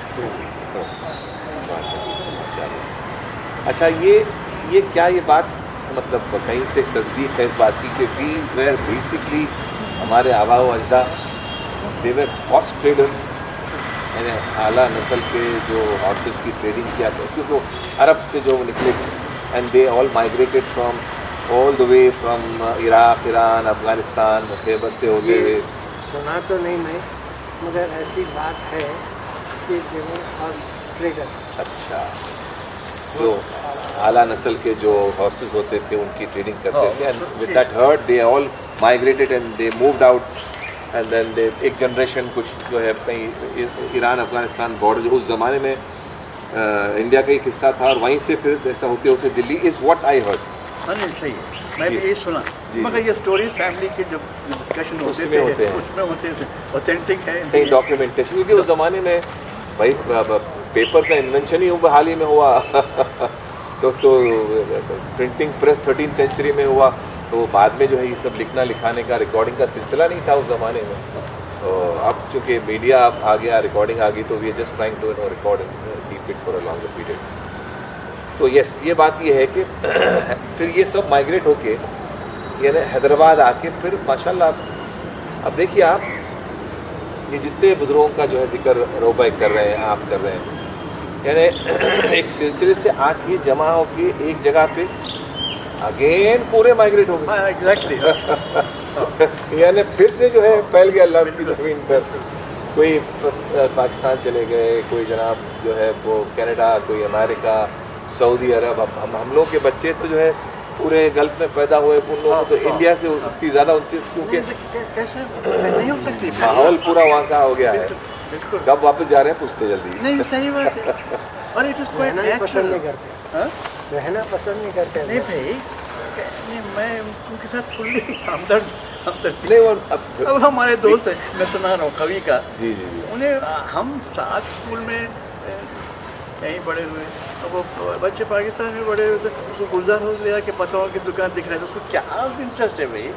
[SPEAKER 1] माशाल्लाह माशाल्लाह। अच्छा ये क्या ये बात मतलब कहीं से तस्दीक है इस बात की कि वी वेर बेसिकली हमारे आबा व अजदाद दे वर हॉर्स ट्रेडर्स, यानी आला नस्ल के जो हॉर्सेस की ट्रेडिंग किया करते, क्योंकि वो अरब से जो निकले and they all migrated from all the way from Iraq, Iran, Afghanistan, Khyber से होते हुए।
[SPEAKER 3] सुना तो नहीं मैं, मगर ऐसी बात है कि जो हॉर्स ट्रेडर्स।
[SPEAKER 1] अच्छा, जो आला नस्ल के जो हॉर्सेस होते थे उनकी ट्रेनिंग करते थे, and with that herd they all migrated and they moved out, and then they एक जनरेशन कुछ जो है कहीं ईरान अफगानिस्तान बॉर्डर, जो उस ज़माने में इंडिया का एक हिस्सा था, और वहीं से फिर ऐसा होते होते Delhi, is what I heard.
[SPEAKER 2] हाँ नहीं सही है, मैं भी
[SPEAKER 1] जी।
[SPEAKER 2] ये सुना।
[SPEAKER 1] जी।
[SPEAKER 2] मगर ये स्टोरी फैमिली के जब डिस्कशन
[SPEAKER 1] उसमें होते हैं।
[SPEAKER 2] उसमें होते थे, ऑथेंटिक है।
[SPEAKER 1] कहीं डॉक्यूमेंटेशन, क्योंकि उस ज़माने में भाई पेपर का इन्वेंशन ही हाल ही में हुआ तो प्रिंटिंग प्रेस 13th सेंचुरी में हुआ, तो बाद में जो है ये सब लिखना लिखाने का, रिकॉर्डिंग का सिलसिला नहीं था उस ज़माने में। तो अब चूँकि मीडिया आ गया, रिकॉर्डिंग आ गई, तो we are just trying to record and keep it for a longer period. तो यस, ये बात ये है कि फिर ये सब माइग्रेट होके यानी हैदराबाद आके फिर माशाल्लाह अब देखिए आप ये जितने बुज़ुर्गों का जो है जिक्र रोबा कर रहे हैं, आप कर रहे हैं, यानी एक सिलसिले से आके जमा होके एक जगह पे अगेन पूरे माइग्रेट हो गए।
[SPEAKER 2] हाँ एग्जैक्टली।
[SPEAKER 1] यानी फिर से जो है फैल गया अल्लाह की ज़मीन पर। कोई पाकिस्तान चले गए, कोई जनाब जो है वो कनाडा, कोई अमेरिका, सऊदी अरब। अब हम लोग के बच्चे तो जो है पूरे गल्फ में पैदा हुए, उन लोगों को तो इंडिया से उतनी ज़्यादा उनसे, क्योंकि
[SPEAKER 2] कैसे नहीं हो सकती
[SPEAKER 1] माहौल पूरा वहाँ का हो गया है।
[SPEAKER 2] बिल्कुल
[SPEAKER 1] कब वापस जा रहे हैं पूछते जल्दी।
[SPEAKER 2] नहीं, सही बात है। और इट इज़ क्वाइट
[SPEAKER 3] रहना ही पसंद नहीं
[SPEAKER 2] नेचुरल।
[SPEAKER 3] करते,
[SPEAKER 2] हाँ
[SPEAKER 3] रहना पसंद नहीं करते।
[SPEAKER 2] नहीं भाई, नहीं मैं उनके साथ फुल्ली हमदर्द
[SPEAKER 1] नहीं, और
[SPEAKER 2] अब हमारे दोस्त हैं, मैं सुना रहा हूँ कवि का,
[SPEAKER 1] जी जी जी
[SPEAKER 2] उन्हें हम साथ स्कूल में यहीं बड़े हुए। अब वो बच्चे पाकिस्तान में बड़े हुए थे, उसको गुलजार हाउस ले आके पताओं की दुकान दिख रहा है, तो उसको क्या इंटरेस्ट है भाई?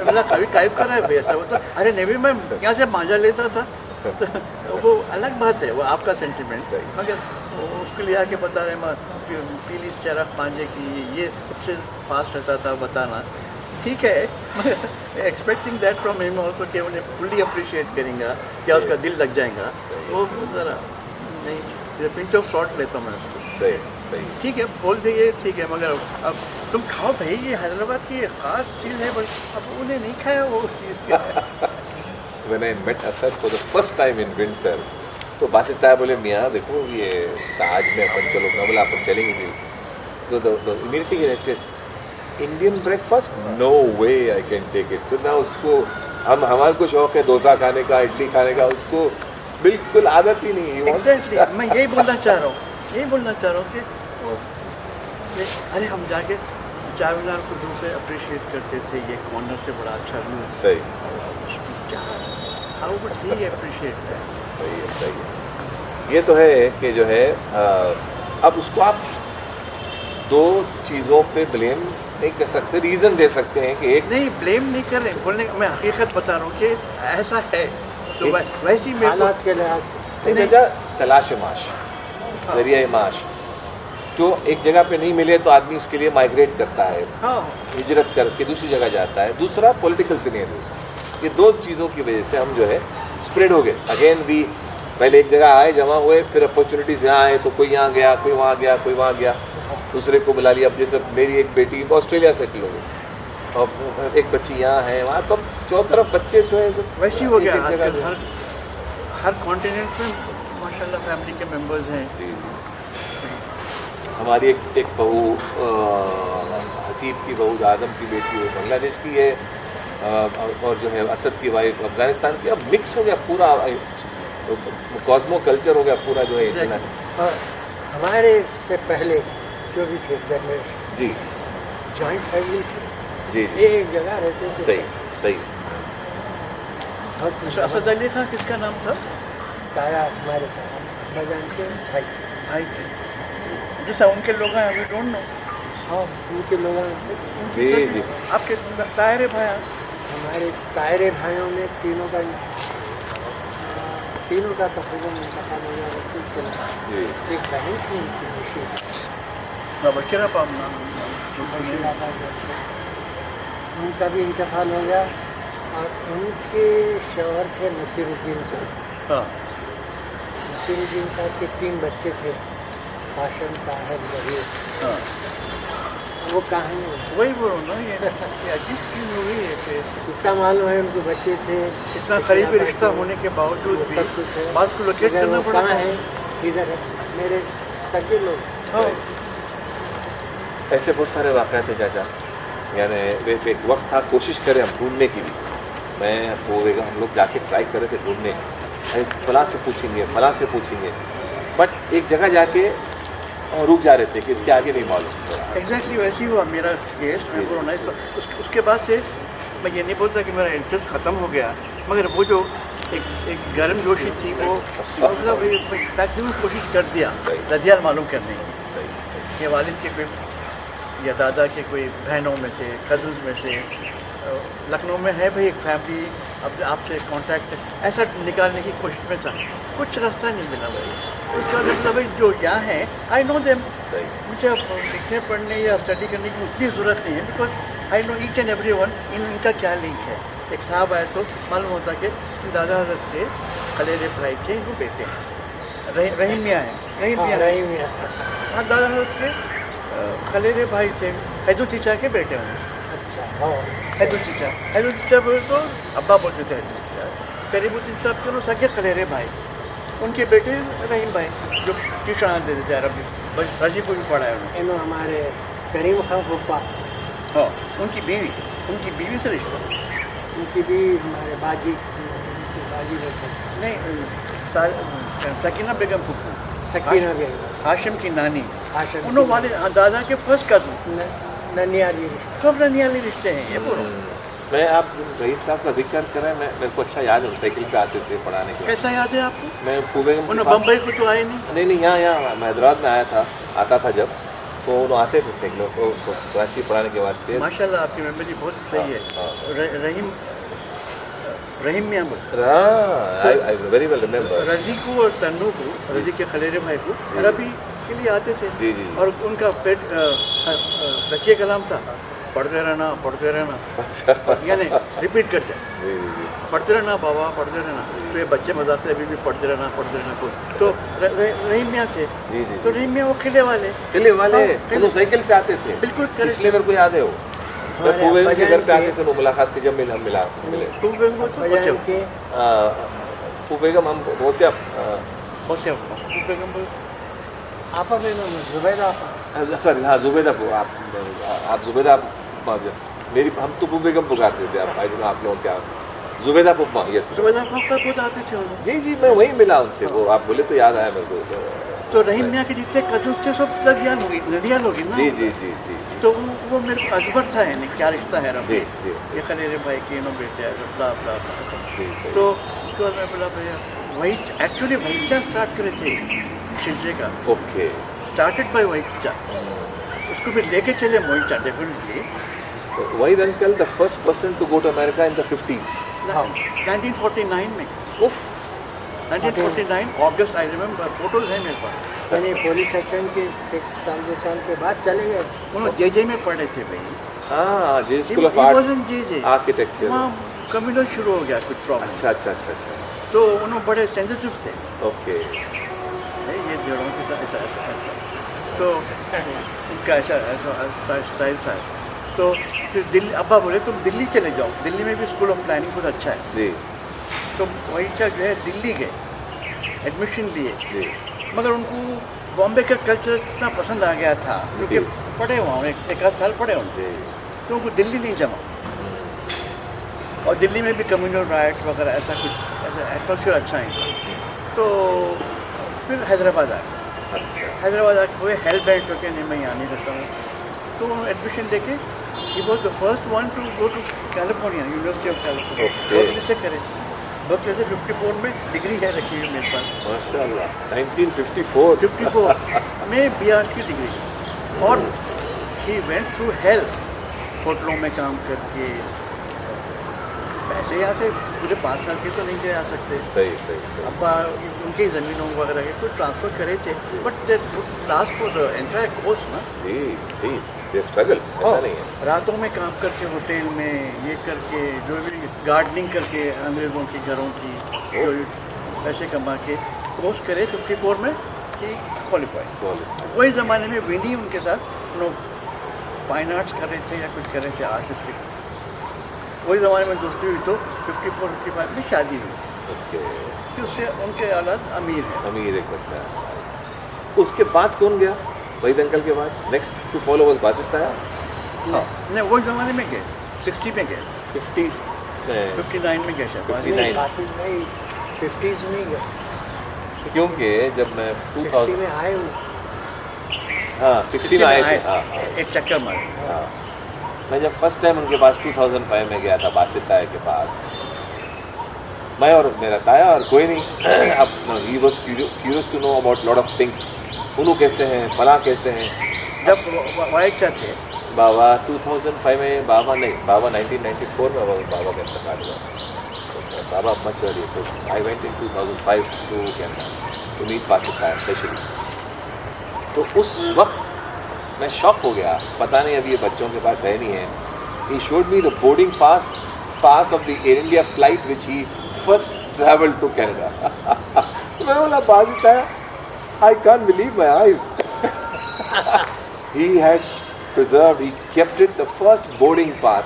[SPEAKER 2] मतलब कभी टाइप कर रहा है भाई ऐसा? वो तो अरे नहीं, मैं यहाँ से मांझा लेता था। तो वो अलग बात है, वो आपका सेंटिमेंट। मगर उसको ले आके बता रहे कि पीली चरख मांझे की ये सबसे फास्ट रहता था बताना, ठीक है। मगर expecting that from him also कि उन्हें फुल्ली अप्रिशिएट करेंगे, क्या उसका दिल लग जाएगा, वो ज़रा नहीं, पिंच ऑफ शॉट लेता हूँ मैं उसको।
[SPEAKER 1] सही सही।
[SPEAKER 2] ठीक है बोल दिए, ठीक है, मगर अब तुम खाओ भाई, ये हैदराबाद की ख़ास चीज़ है, बस अब उन्हें नहीं खाया वो चीज़ का।
[SPEAKER 1] When I met Asad for the first time in Windsor, तो बासित ताया बोले मियाँ देखो ये ताज में अपन चलो, मैं बोला अपन चलेंगे नहीं। तो immediately reacted, Indian breakfast no way I can take it. तो ना उसको हमारे को शौक है डोसा खाने का, इडली खाने का, उसको बिल्कुल आदत ही नहीं है।
[SPEAKER 2] एग्जैक्टली मैं यही बोलना चाह रहा हूँ कि अरे हम जाके चार मीनार को दूर से अप्रिशिएट करते थे, ये कॉर्नर से बड़ा अच्छा व्यू है।
[SPEAKER 1] सही,
[SPEAKER 2] क्या how would he appreciate that?
[SPEAKER 1] सही है, सही है। ये तो है कि जो है अब उसको आप दो चीज़ों पे ब्लेम नहीं कर सकते, रीज़न दे सकते हैं कि एक
[SPEAKER 2] नहीं ब्लेम नहीं कर रहे, बोलने मैं हकीकत बता रहा हूँ कि ऐसा है, तो वैसे ही मेरे को
[SPEAKER 3] हालात के लिहाज से
[SPEAKER 1] नहीं चाचा, तलाश माश, जरिया माश जो एक जगह पे नहीं मिले तो आदमी उसके लिए माइग्रेट करता है,
[SPEAKER 2] हाँ
[SPEAKER 1] हिजरत करके दूसरी जगह जाता है। दूसरा पॉलिटिकल सिनेरियोस, ये दो चीज़ों की वजह से हम जो है स्प्रेड हो गए। अगेन भी पहले एक जगह आए, जमा हुए, फिर अपॉर्चुनिटीज़ यहाँ आए तो कोई यहाँ गया, कोई वहाँ गया, कोई वहाँ गया, दूसरे को बुला लिया। अब जैसे मेरी एक बेटी ऑस्ट्रेलिया सेटल हो गई, और एक बच्ची यहाँ है, वहाँ तो चौथ तरफ बच्चे जो है
[SPEAKER 2] वैसे ही हो गया।
[SPEAKER 1] एक जगह
[SPEAKER 2] आजकल हर कॉन्टिनेंट में माशाल्लाह फैमिली के मेंबर्स हैं।
[SPEAKER 1] जी, हमारी एक बहू हसीब की बहू आदम की बेटी है बांग्लादेश की है, और जो है असद की वाइफ अफगानिस्तान की। अब मिक्स हो गया पूरा, कॉस्मो कल्चर हो गया पूरा जो है इतना।
[SPEAKER 3] और हमारे से पहले जो भी थे जनरेशन,
[SPEAKER 1] जी
[SPEAKER 3] जॉइंट फैमिली थी,
[SPEAKER 1] जी जी,
[SPEAKER 3] एक जगह रहते थे।
[SPEAKER 1] सही सही।
[SPEAKER 3] बहुत
[SPEAKER 2] असद अली खान किसका नाम था?
[SPEAKER 3] ताया हमारे बजान के भाई।
[SPEAKER 2] भाई थे, जैसा उनके लोग हैं, वी डोंट नो।
[SPEAKER 3] हाँ उनके लोगों में
[SPEAKER 1] जी जी,
[SPEAKER 2] आपके तायरे भाई
[SPEAKER 3] हमारे तायरे भाइयों में तीनों का तकरीबन इंतकाल हो गया।
[SPEAKER 1] जी
[SPEAKER 3] एक बहन थी उनकी
[SPEAKER 2] बशीरा पाम नाम।
[SPEAKER 3] उनका भी इंतकाल हो गया, और उनके शौहर थे नसीरुद्दीन साहब।
[SPEAKER 2] हाँ
[SPEAKER 3] नसीरुद्दीन साहब के 3 बच्चे थे, हाशिम, ताहिर, जहीर।
[SPEAKER 2] हाँ
[SPEAKER 3] वो कहानी
[SPEAKER 2] वही बोलो ना, ये अजीब चीज़ हुई है कि
[SPEAKER 3] इतना मालूम है उनके बच्चे थे,
[SPEAKER 2] इतना करीबी रिश्ता होने के बावजूद भी
[SPEAKER 3] सब कुछ है।
[SPEAKER 2] बात को लोकेट
[SPEAKER 3] मगर
[SPEAKER 2] करना
[SPEAKER 3] वो
[SPEAKER 2] पड़ा
[SPEAKER 3] कहाँ
[SPEAKER 2] है।
[SPEAKER 3] है, इधर है मेरे सगे लोग।
[SPEAKER 2] हाँ
[SPEAKER 1] ऐसे बहुत सारे वाक़यात थे चाचा। यानी एक वक्त था, कोशिश करें हम ढूंढने की भी, मैं वो हम लोग जाके ट्राई कर रहे थे ढूंढने, फलां से पूछेंगे, फलां से पूछेंगे, बट एक जगह जाके रुक जा रहे थे कि इसके आगे नहीं मालूम।
[SPEAKER 2] एग्जैक्टली वैसे ही हुआ मेरा केस। मैं बोलो ना, उसके बाद से मैं ये नहीं बोलता कि मेरा इंटरेस्ट ख़त्म हो गया, मगर वो जो एक गर्म जोशी थी वो मतलब मैक्सिमम कोशिश कर दिया रदियाल मालूम करने की कि वालिद के कोई या दादा के कोई बहनों में से, कज़न्स में से लखनऊ में है भाई एक फैमिली, अब आपसे कांटेक्ट ऐसा निकालने की कोशिश में था, कुछ रास्ता नहीं मिला भाई। उसका मतलब भाई जो यहाँ है आई नो देम, मुझे अब लिखने पढ़ने या स्टडी करने की उतनी ज़रूरत नहीं है, because I know each and every one इनका क्या लिंक है। एक साहब आए तो मालूम होता कि दादा हज़रत के खलेरे भाई के वो बेटे हैं, रहीम मियाँ हैं, रहीम मियाँ हाँ, दादा हज़रत के खलेरे भाई थे, हैदू चीचा के बेटे होंगे।
[SPEAKER 3] अच्छा हाँ,
[SPEAKER 2] हैदू चीचा बोले तो अब्बा बोलते थे हैदू चीचा। करीबुद्दीन साहब के उन्होंने सगे खलेरे भाई, उनके बेटे रहीम भाई जो ट्यूशन देते थे अरबी, रजी को भी पढ़ा है उन्होंने।
[SPEAKER 3] इन्हों हमारे करीम खां पप्पा,
[SPEAKER 2] हाँ उनकी बीवी से रिश्ता
[SPEAKER 3] उनकी भी हमारे बाजी बेटे
[SPEAKER 2] नहीं, सकीना बेगम पुप्पू,
[SPEAKER 3] सकीना बेगम,
[SPEAKER 2] हाशिम की नानी,
[SPEAKER 3] हाशिम
[SPEAKER 2] उन्होंने वाले दादा के फर्स्ट कज़न,
[SPEAKER 3] ननियाली रिश्ता।
[SPEAKER 2] सब ननियाली रिश्ते हैं ये बोलो।
[SPEAKER 1] मैं आप रहीम साहब का जिक्र कर रहे हैं, मेरे को अच्छा याद है, हम साइकिल पे आते थे पढ़ाने के लिए।
[SPEAKER 2] कैसा याद है आपको?
[SPEAKER 1] मैं पूबेगम
[SPEAKER 2] उन्हें बम्बई को तो आए नहीं?
[SPEAKER 1] नहीं यहाँ मैं हैदराबाद में आया था, आता था जब, तो उन्होंने आते थे साइकिलों को कराची पढ़ाने के वास्ते।
[SPEAKER 2] माशाल्लाह आपकी मेमोरी बहुत सही है। रहीम मियाँ
[SPEAKER 1] आई वेरी वेल रिमेम्बर।
[SPEAKER 2] रजी को और तन्नू को, रजी के खलेरे भाई को अरबी के लिए आते थे।
[SPEAKER 1] जी जी।
[SPEAKER 2] और उनका पेट तकिए कलाम था, पढ़ते रहना यानी रिपीट करते,
[SPEAKER 1] जी जी
[SPEAKER 2] पढ़ते रहना बाबा, पढ़ते रहना। तो ये बच्चे मजाक से अभी भी पढ़ते रहना तो रहीम मियाँ थे।
[SPEAKER 1] जी जी।
[SPEAKER 2] तो रहीम मियाँ वो किले वाले
[SPEAKER 1] उन्होंने साइकिल से आते थे,
[SPEAKER 2] बिल्कुल
[SPEAKER 1] इसलिए मेरे को याद है वो। मैं पूबेगम के घर पे आते थे, मुलाकात की जब मिले पूबेगम हम
[SPEAKER 3] आपा बेगम जुबैदा आपा।
[SPEAKER 1] सर हाँ जुबैदा आप जुबैदा मेरी हम तो पूबेगम पुकारते थे, आप आई डोंट नो आप लोगों क्या जुबैदा पुप्पा। यस
[SPEAKER 2] जुबैदा पुप्पा को आते थे उन्होंने।
[SPEAKER 1] जी जी, मैं वहीं मिला उनसे, वो आप बोले तो याद आया मेरे को।
[SPEAKER 2] तो रहीम मियाँ के जितने कजन्स थे सब नदियाल होगी ना।
[SPEAKER 1] जी जी जी जी।
[SPEAKER 2] तो वो मेरे को अजबर था, यानी क्या रिश्ता है रफ़ी,
[SPEAKER 1] जी, जी।
[SPEAKER 2] ये खलेरे भाई के नो बेटे है
[SPEAKER 1] जी, सही।
[SPEAKER 2] तो उसके बाद मैं बोला भैया वही एक्चुअली वहीचा स्टार्ट करे थे शिंजे का।
[SPEAKER 1] ओके।
[SPEAKER 2] स्टार्टेड बाय वहीचा, उसको भी लेके चले मोहिचा definitely.
[SPEAKER 1] Waheed uncle the first person to go to America in the 50s।
[SPEAKER 2] 1949 में।
[SPEAKER 1] उफ
[SPEAKER 2] 1949 अगस्त, आई रिमेम्बर, फोटोज हैं मेरे पास।
[SPEAKER 3] यानी पुलिस एक्शन के 1 साल 2 साल के बाद चले गए।
[SPEAKER 2] उन्होंने जेजे में पढ़े थे भाई।
[SPEAKER 1] हाँ, J school of arts
[SPEAKER 2] JJ
[SPEAKER 1] architecture.
[SPEAKER 2] वहाँ कम्युनल शुरू हो गया कुछ प्रॉब्लम।
[SPEAKER 1] अच्छा।
[SPEAKER 2] तो उन्होंने बड़े सेंसिटिव थे।
[SPEAKER 1] ओके।
[SPEAKER 2] नहीं, ये जड़ों के साथ ऐसा करता, तो उनका ऐसा स्टाइल था। तो फिर दिल्ली, अब्बा बोले तुम दिल्ली चले जाओ, दिल्ली में भी स्कूल ऑफ प्लानिंग बहुत अच्छा है।
[SPEAKER 1] जी।
[SPEAKER 2] तो वही जो है दिल्ली गए, एडमिशन लिए,
[SPEAKER 1] जी।
[SPEAKER 2] मगर उनको बॉम्बे का कल्चर इतना पसंद आ गया था, क्योंकि पढ़े वहाँ एक आध साल पढ़े उनको, तो उनको दिल्ली नहीं जमा। और दिल्ली में भी कम्युनल राइट्स वगैरह ऐसा कुछ, ऐसा एटमोसफियर अच्छा है। तो फिर हैदराबाद आ गए।
[SPEAKER 1] अच्छा।
[SPEAKER 2] हैदराबाद आके हुए हेल्थ बैंड करके नहीं, मैं यहाँ नहीं करता हूँ। तो एडमिशन लेके he was the first one to go to California, university of California. Berkeley से करे, बर्कली से 54 में डिग्री है रखी हुई मेरे पास।
[SPEAKER 1] माशाल्लाह। 1954
[SPEAKER 2] में BR की डिग्री। और ही वेंट थ्रू हेल, होटलों में काम करके। पैसे यहाँ से पूरे 5 साल के तो नहीं ले आ सकते।
[SPEAKER 1] सही।
[SPEAKER 2] अब उनकी ज़मीनों वगैरह के कुछ ट्रांसफ़र करे थे, but they last for the entire course ना।
[SPEAKER 1] जी दे स्ट्रगल, ऐसा नहीं है।
[SPEAKER 2] रातों में काम करके होटल में ये करके, जो भी गार्डनिंग करके अंग्रेज़ों के घरों की जो पैसे कमा के कोर्स करे 54 में कि क्वालिफाई। वही ज़माने में विनी उनके साथ फाइन आर्ट्स कर रहे थे या कुछ कर रहे थे आर्टिस्टिक। वही ज़माने में दूसरी हुई तो 54-55 में शादी हुई।
[SPEAKER 1] ओके।
[SPEAKER 2] फिर उससे उनके औलाद अमीर है।
[SPEAKER 1] अमीर एक बच्चा है। उसके बाद कौन गया वहीद अंकल के बाद? Next to follow was Basit ताया।
[SPEAKER 2] नहीं, वही ज़माने में गए, 60 में गए,
[SPEAKER 1] 50s में,
[SPEAKER 2] 59 में गए शायद।
[SPEAKER 1] 59
[SPEAKER 3] कासिम नहीं 50s में गए,
[SPEAKER 1] क्योंकि जब मैं
[SPEAKER 3] 60 में आए हूँ।
[SPEAKER 1] हाँ 60 में आए थे। हाँ
[SPEAKER 2] एक चक्कर मारे।
[SPEAKER 1] हाँ। मैं जब फर्स्ट टाइम उनके पास 2005 में गया था बासित ताया के पास, मैं और मेरा ताया और कोई नहीं। अब he was curious to know about lot of things. उन्हों कैसे हैं, फला कैसे हैं।
[SPEAKER 2] जब वाइचा थे
[SPEAKER 1] बाबा 2005 में, बाबा 1994 में बाबा का इंतकाल हुआ। बाबा much early, so I went in 2005 to Canada to meet Basit ताया स्पेशली। तो उस वक्त मैं शॉक हो गया, पता नहीं अभी ये बच्चों के पास है नहीं है। He showed me the boarding pass of the Air India flight which he first travel to Canada. मैं बोला बासित ताया, I can't believe my eyes. He had preserved, he kept it the first boarding pass.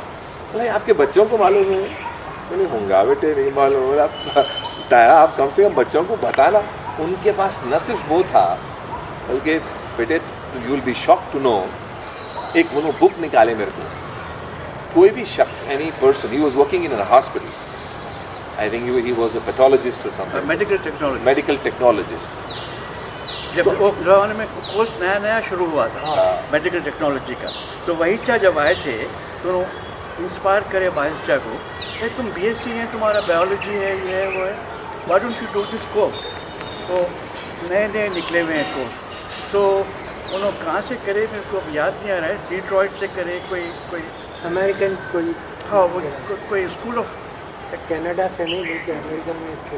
[SPEAKER 1] बोले आपके बच्चों को मालूम है? बोले होंगे बेटे, नहीं मालूम। बोला ताया आप कम से कम बच्चों को बताना। उनके पास न सिर्फ वो था, बल्कि बेटे you will be shock to know, एक वो बुक निकाले मेरे को, कोई भी शख्स, any person, he was working in a hospital, I think he was a pathologist और समथिंग, मेडिकल टेक्नोलॉजिस्ट।
[SPEAKER 2] जब वो ज़माने में कोर्स नया शुरू हुआ था मेडिकल टेक्नोलॉजी का, तो वही जब आए थे तो इंस्पायर करे बाइस्टा को, भाई तुम बीएससी है, तुम्हारा बायोलॉजी है, ये है वो है, why don't you do this course. तो नए नए निकले हुए हैं कोर्स, तो उन्होंने कहाँ से करे मेरे को अब याद नहीं आ रहा है, डिट्रॉइट से करे कोई
[SPEAKER 3] अमेरिकन कोई,
[SPEAKER 2] हाँ वो कोई स्कूल ऑफ
[SPEAKER 3] कनाडा से नहीं लेके अमेरिकन में थे।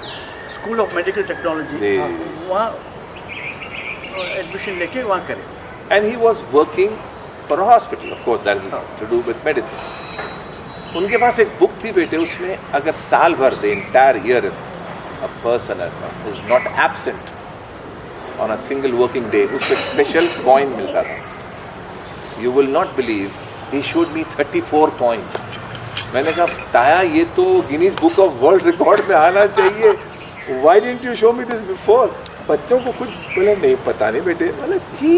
[SPEAKER 2] स्कूल ऑफ मेडिकल टेक्नोलॉजी,
[SPEAKER 1] जी।
[SPEAKER 2] वहाँ एडमिशन लेके वहाँ करे।
[SPEAKER 1] And he was working for a hospital, of course, that is to do with medicine. उनके पास एक बुक थी बेटे, उसमें अगर साल भर the entire year if a person is not absent on a single working day, उसको एक special coin मिलता था. You will not believe, he showed me 34 coins. मैंने कहा ताया ये तो Guinness book of world record में आना चाहिए, why didn't you show me this before? बच्चों को कुछ बोले नहीं, पता नहीं बेटे, मतलब he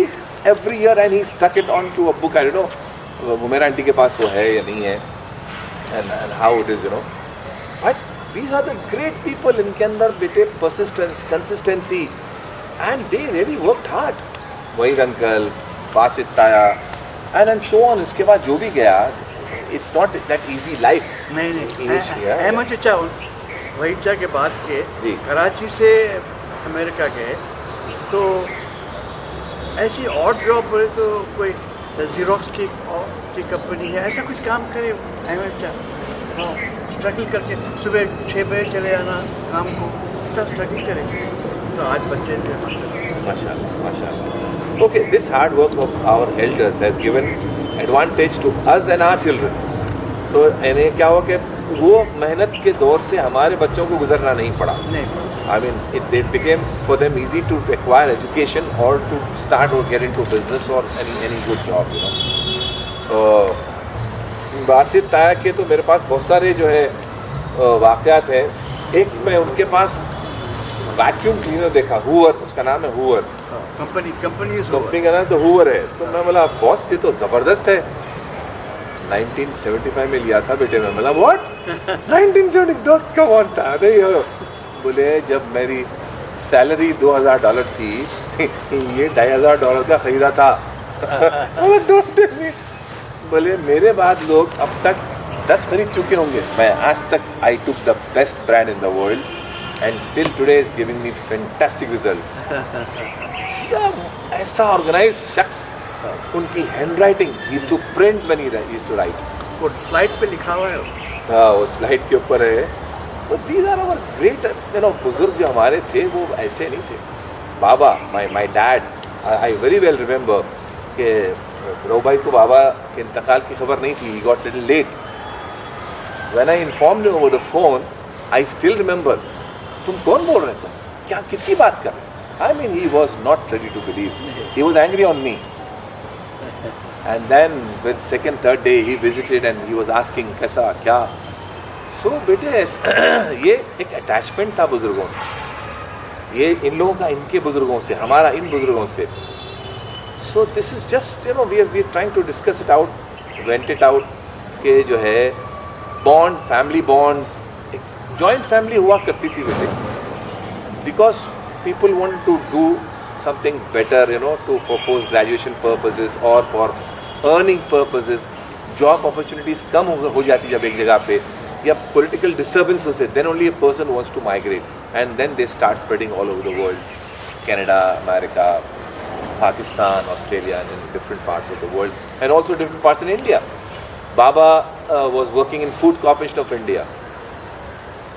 [SPEAKER 1] every year and he stuck it on to a book. I don't know वो मेरा आंटी के पास वो है या नहीं है, and how it is, you know. But these are the great people, इनके अंदर बेटे persistence, consistency, and they really worked hard. Waheed uncle, Basit ताया, and so on. इसके बाद जो भी गया, it's not that easy life.
[SPEAKER 2] नहीं
[SPEAKER 1] Initially, yeah.
[SPEAKER 2] अहमद चचा वही चा के बाद के
[SPEAKER 1] जी।
[SPEAKER 2] कराची से अमेरिका गए, तो ऐसी और जॉब बोले तो कोई जीरोक्स की कंपनी है, ऐसा कुछ काम करे अहमद चा, हाँ स्ट्रगल करके सुबह 6 बजे चले आना काम को, इतना स्ट्रगल करे, तो आज बच्चे थे
[SPEAKER 1] Mashallah, mashallah. Okay, this hard work of our elders has given advantage to us and our children. So, इन्हें क्या हुआ कि वो मेहनत के दौर से हमारे बच्चों को गुजरना नहीं पड़ा.
[SPEAKER 2] नहीं।
[SPEAKER 1] I mean, it became for them easy to acquire education or to start or get into business or any good job, you know. तो बासित ताया के तो मेरे पास बहुत सारे जो है वाक़यात हैं. एक मैं उनके पास वैक्यूम क्लीनर देखा, हूवर, उसका नाम है हूवर.
[SPEAKER 2] कंपनी
[SPEAKER 1] कंपनी का नाम तो हूवर है. तो मैं बोला बॉस ये तो ज़बरदस्त है. 1975 में लिया था बेटे. मैं बोला व्हाट 1970, कम ऑन था नहीं हो. बोले जब मेरी सैलरी $2000 थी ये $2500 का खरीदा था. बोले मेरे बाद लोग अब तक 10 खरीद चुके होंगे, मैं आज तक I took the best brand in the world and till today is giving me fantastic results. ऐसा ऑर्गेनाइज शख्स, उनकी handwriting, he used to print when he used to write.
[SPEAKER 2] वो स्लाइड पे लिखा हुआ है,
[SPEAKER 1] हाँ वो स्लाइड के ऊपर है. तो these are our great, you know, बुजुर्ग जो हमारे थे वो ऐसे नहीं थे. बाबा, my dad, I very well remember कि रो भाई को बाबा के इंतकाल की खबर नहीं थी. He got little late. When I informed him over the phone, I still remember. तुम कौन बोल रहे थे, क्या किसकी बात कर रहे? I mean, he was not ready to believe. He was angry on me. And then with second, third day he visited and he was asking कैसा क्या. So बेटे ये एक अटैचमेंट था बुजुर्गों से, ये इन लोगों का इनके बुजुर्गों से, हमारा इन बुजुर्गों से. So this is just, you know, we are trying to discuss it out, vent it out कि जो है bond, family bonds, joint family हुआ करती थी बेटे, because people want to do something better, you know, to for post graduation purposes और for earning purposes. Job opportunities कम हो जाती जब एक जगह पे, या पॉलिटिकल डिस्टर्बेंस हो से, then only a person wants to migrate and then they start spreading all over the world. Canada, America, Pakistan, Australia, and in different parts of the world, and also different parts in India. Baba was working in Food Corporation of India.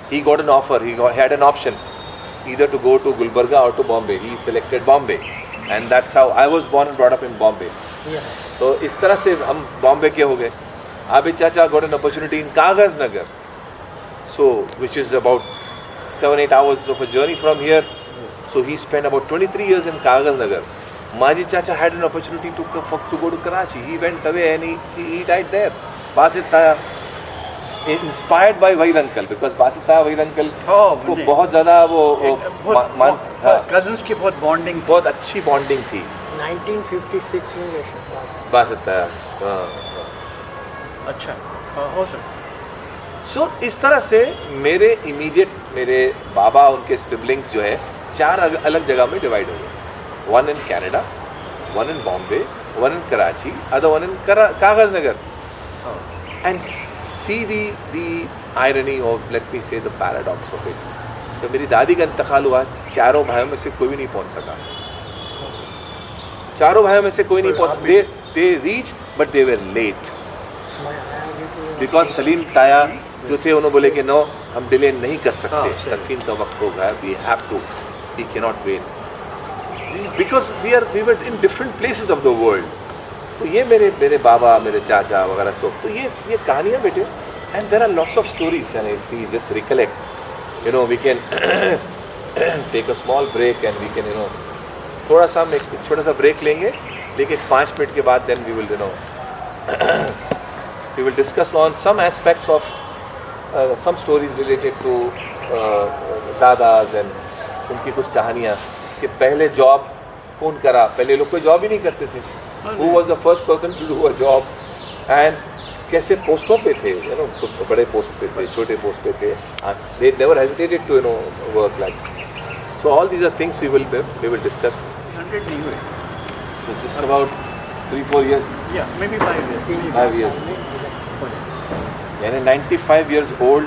[SPEAKER 1] He got an offer, had an option either to go to Gulbarga or to Bombay. He selected Bombay, and that's how I was born and brought up in Bombay.
[SPEAKER 3] Yes.
[SPEAKER 1] So इस तरह से हम बॉम्बे के हो गए. Abid Chacha got an opportunity in Kagaz Nagar, so which is about 7-8 hours of a journey from here. So he spent about 23 years in Kagaz Nagar. Maji Chacha had an opportunity to go to Karachi. He went away and he died there. Basit Taya, inspired by Waheed uncle, because Basit ताया Waheed uncle को बहुत ज़्यादा वो
[SPEAKER 2] cousins की बहुत bonding,
[SPEAKER 1] बहुत अच्छी bonding थी.
[SPEAKER 3] 1956 में
[SPEAKER 1] बासित ताया.
[SPEAKER 2] अच्छा हो सकता.
[SPEAKER 1] सो इस तरह से मेरे इमीडिएट, मेरे बाबा, उनके सिबलिंग्स जो है 4 अलग जगह में डिवाइड हो गए. 1 in Canada, 1 in Bombay, 1 in Karachi, other 1 इन कागज नगर. and see the irony of, let me say, the paradox of it. तो मेरी दादी का इंतकाल हुआ, चारों भाइयों में से कोई भी नहीं पहुंच सका, चारों भाइयों में से कोई नहीं पहुंच, they reached but they were late because Salim ताया जो थे उन्होंने बोले कि नो, हम डिले नहीं कर सकते, तदफीन का वक्त हो गया, we have to, we cannot wait. This is because we were in different places of the world. तो ये मेरे बाबा, मेरे चाचा वगैरह सब, तो ये कहानियाँ बेटे, and there are lots of stories, and if we just recollect, you know, we can take a small break and we can, you know, थोड़ा सा हम एक छोटा सा ब्रेक लेंगे, लेकिन 5 मिनट के बाद then we will, you know, we will discuss on some aspects of some stories related to Dada's and उनकी कुछ कहानियाँ कि पहले जॉब कौन करा, पहले लोग कोई जॉब ही नहीं करते थे, who was the first person to do a job, and कैसे पोस्टों पे थे, you know, बड़े पोस्ट पे थे, छोटे पोस्ट पे थे, they never hesitated to, you know, work like. So all these are things we will discuss.
[SPEAKER 2] 100 नहीं हुए,
[SPEAKER 1] So just about 3-4 years.
[SPEAKER 2] yeah, maybe 5 years.
[SPEAKER 1] 5 years. यानी 95 years old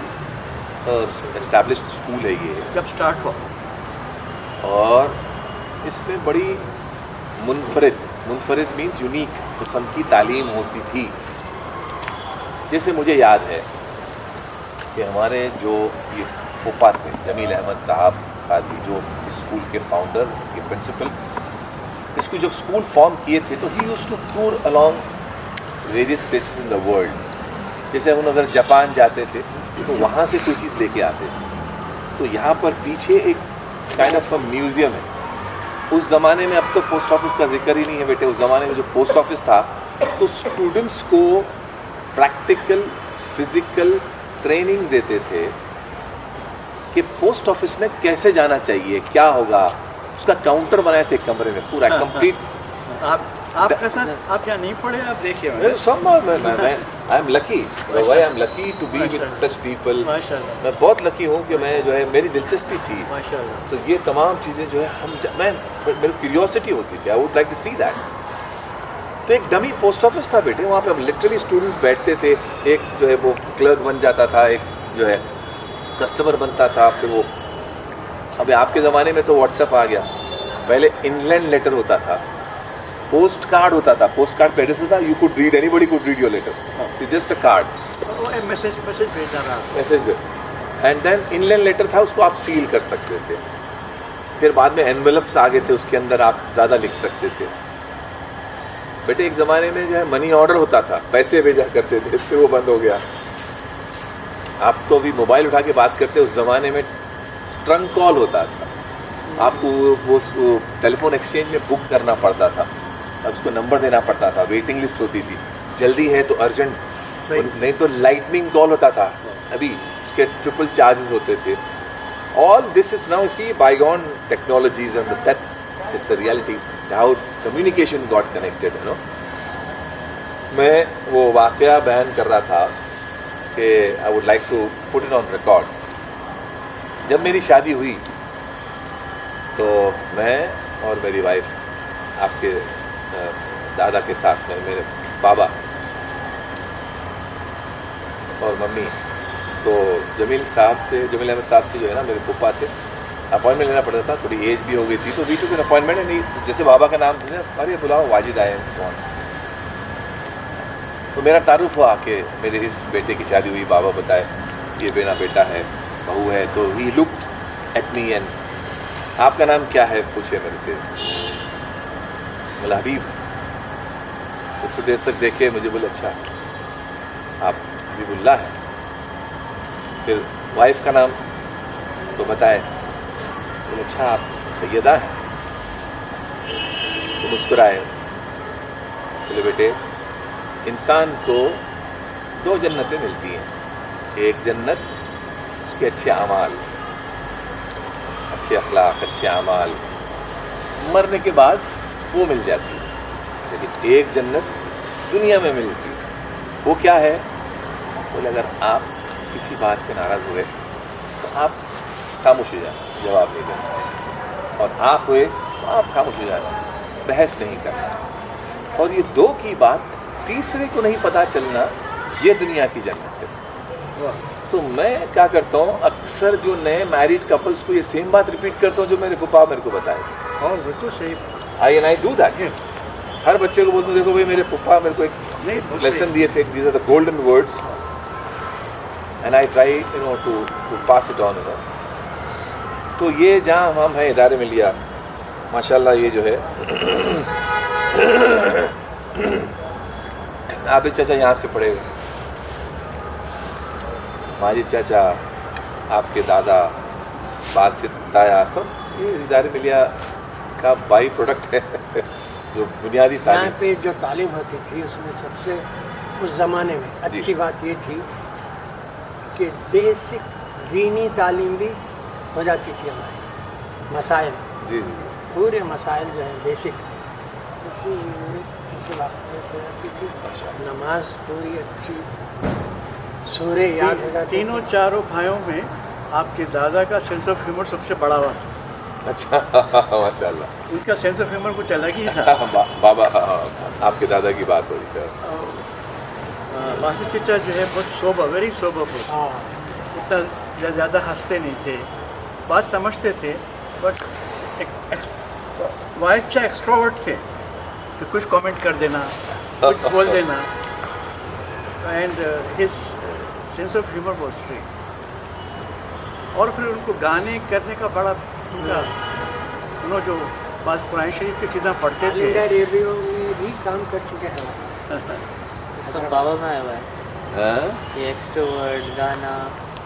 [SPEAKER 1] established school है ये,
[SPEAKER 2] जब स्टार्ट हुआ,
[SPEAKER 1] और इसमें बड़ी मुनफरिद मीन्स यूनिक किस्म की तालीम होती थी. जैसे मुझे याद है कि हमारे जो ये पोपा थे जमील अहमद साहब कादरी, जो स्कूल के फाउंडर, के प्रिंसिपल, इसको जब स्कूल फॉर्म किए थे तो he used to tour along various places in the world. जैसे हम अगर जापान जाते थे तो वहाँ से कोई चीज़ लेके आते थे. तो यहाँ पर पीछे एक काइंड ऑफ अ म्यूज़ियम है. उस ज़माने में, अब तो पोस्ट ऑफिस का जिक्र ही नहीं है बेटे, उस ज़माने में जो पोस्ट ऑफिस था तो स्टूडेंट्स को प्रैक्टिकल फिज़िकल ट्रेनिंग देते थे कि पोस्ट ऑफिस में कैसे जाना चाहिए, क्या होगा. उसका काउंटर बनाए थे कमरे में पूरा कंप्लीट.
[SPEAKER 2] आपका सर, आप यहाँ नहीं पढ़े, आप देखिए.
[SPEAKER 1] I am lucky, I am lucky to be with such people.
[SPEAKER 2] माशाल्लाह,
[SPEAKER 1] मैं बहुत लकी हूँ कि मैं जो है, मेरी दिलचस्पी थी,
[SPEAKER 2] माशाल्लाह.
[SPEAKER 1] तो ये तमाम चीज़ें जो है मेरी क्यूरियोसिटी होती थी, I would like to see that. तो एक डमी पोस्ट ऑफिस था बेटे, वहाँ पे अब लिटरली स्टूडेंट्स बैठते थे, एक जो है वो क्लर्क बन जाता था, एक जो है कस्टमर बनता था. फिर वो, अभी आपके ज़माने में तो व्हाट्सएप आ गया, पहले इनलैंड लेटर होता था, पोस्ट कार्ड होता था. पोस्ट कार्ड पहले से था, you could read, anybody could read your letter, it's just a card,
[SPEAKER 2] message भेजना था,
[SPEAKER 1] message. And then inland letter था, उसको आप सील कर सकते थे. फिर बाद में एनवेलप्स आ गए थे, उसके अंदर आप ज़्यादा लिख सकते थे. बेटे एक ज़माने में जो है मनी ऑर्डर होता था, पैसे भेजा करते थे, इससे वो बंद हो गया. आप तो अभी मोबाइल उठा के बात करते, उस ज़माने में ट्रंक कॉल होता था, आपको वो टेलीफोन एक्सचेंज में बुक करना पड़ता था, अब उसको नंबर देना पड़ता था, वेटिंग लिस्ट होती थी, जल्दी है तो अर्जेंट, नहीं तो लाइटनिंग कॉल होता था, अभी उसके ट्रिपल चार्जेस होते थे. All this is now see bygone technologies and that it's a reality how communication got connected, you know. मैं वो वाकया बयान कर रहा था कि I would like to put it on record. जब मेरी शादी हुई तो मैं और मेरी वाइफ आपके दादा के साथ में, मेरे बाबा और मम्मी, तो जमील अहमद साहब से जो है ना, मेरे पप्पा से अपॉइंटमेंट लेना पड़ता था. थोड़ी एज भी हो गई थी, तो वी टुक एन अपॉइंटमेंट. नहीं, जैसे बाबा का नाम, अरे बुलाओ वाजिद आए हैं. तो मेरा तारुफ हुआ कि मेरे इस बेटे की शादी हुई, बाबा बताए ये मेरा बेटा है, बहू है. तो he looked at me and, आपका नाम क्या है पूछे मेरे से. बोला हबीब. तो थोड़ी देर तक देखे मुझे, बोले अच्छा आप हबीबुल्लाह हैं. फिर वाइफ का नाम तो बताए, बोले अच्छा आप सैयदा हैं. तो मुस्कुराए. बोले बेटे इंसान को 2 जन्नतें मिलती हैं, एक जन्नत उसके अच्छे अमाल, अच्छे अखलाक, अच्छे अमाल, मरने के बाद वो मिल जाती है. लेकिन एक जन्नत दुनिया में मिलती है, वो क्या है. बोले अगर आप किसी बात पे नाराज़ हुए तो आप खामोश हो जाए, जवाब नहीं देना, और आप हुए तो आप खामोश हो जाए, बहस नहीं करना. और ये 2 की बात तीसरे को नहीं पता चलना ये दुनिया की जन्नत है।
[SPEAKER 2] वाह।
[SPEAKER 1] तो मैं क्या करता हूँ, अक्सर जो नए मैरिड कपल्स को ये सेम बात रिपीट करता हूँ जो मेरे पापा मेरे को बताए थे।
[SPEAKER 2] और बिल्कुल सही।
[SPEAKER 1] I do that. हर बच्चे को बोलता हूँ, देखो भाई मेरे पापा मेरे को
[SPEAKER 2] नहीं,
[SPEAKER 1] एक
[SPEAKER 2] बहुत
[SPEAKER 1] लेसन
[SPEAKER 2] सही।
[SPEAKER 1] दिए थे, these are the golden words and I try to pass it on. तो ये जहाँ हम हैं इदारे में लिया, माशाल्लाह ये जो है आबिद चाचा यहाँ से पढ़े हुए, माजिद चाचा, आपके दादा, बासित ताया, सब ये इदारे मिलिया का बाई प्रोडक्ट है जो बुनियादी
[SPEAKER 3] यहाँ
[SPEAKER 1] तालीम।
[SPEAKER 3] पे जो तालीम होती थी उसमें सबसे उस ज़माने में
[SPEAKER 1] जी।
[SPEAKER 3] अच्छी बात ये थी कि बेसिक दीनी तालीम भी हो जाती थी हमारी, मसाइल,
[SPEAKER 1] जी जी जी।
[SPEAKER 3] पूरे मसाइल जो हैं बेसिक उनसे वाक़िफ़ हो जाती थी, नमाज पूरी अच्छी, सूरे याद हो जाती
[SPEAKER 2] तीनों चारों भाइयों में आपके दादा का सेंस ऑफ ह्यूमर सबसे बड़ा हुआ था।
[SPEAKER 1] अच्छा माशाल्लाह।
[SPEAKER 2] उनका सेंस ऑफ ह्यूमर कुछ अलग ही था।
[SPEAKER 1] बाबा आपके दादा की बात हो रही थी।
[SPEAKER 2] बासित चचा जो है बहुत सोबर, वेरी सोबर,
[SPEAKER 3] हाँ,
[SPEAKER 2] इतना ज़्यादा हंसते नहीं थे, बात समझते थे, बट वाइफ चाहे एक्सट्रोवर्ट थे कि कुछ कमेंट कर देना, कुछ बोल देना, and his sense of humour was straight. और फिर उनको गाने करने का बड़ा उनका, उन्होंने जो बात कुरान शरीफ की चीज़ें पढ़ते थे।
[SPEAKER 3] इंडिया रेडियो में भी काम कर चुके हैं।
[SPEAKER 4] सब बाबा में आया हुआ है, ये एक्सट्रोवर्ट, गाना,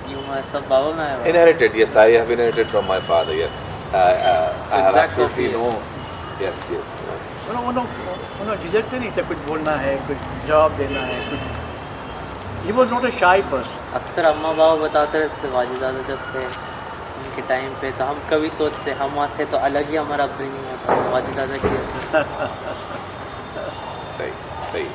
[SPEAKER 4] ह्यूमर सब बाबा में आया हुआ है।
[SPEAKER 1] Inherited, yes, I have inherited from my father, yes. I have
[SPEAKER 4] Exact
[SPEAKER 1] absolutely
[SPEAKER 4] copy.
[SPEAKER 1] no, yes, yes.
[SPEAKER 2] उन्होंने झिझकते नहीं थे, कुछ बोलना है, कुछ जवाब देना है, कुछ। ही वॉज नॉट ए शाई पर्सन।
[SPEAKER 4] अक्सर अम्मा बाबा बताते रहते थे, वाजिद दादा जब थे उनके टाइम पे, तो हम कभी सोचते हम आते तो अलग ही हमारा अपब्रिंगिंग होता है वाजिद दादा की उसमें।
[SPEAKER 1] सही सही।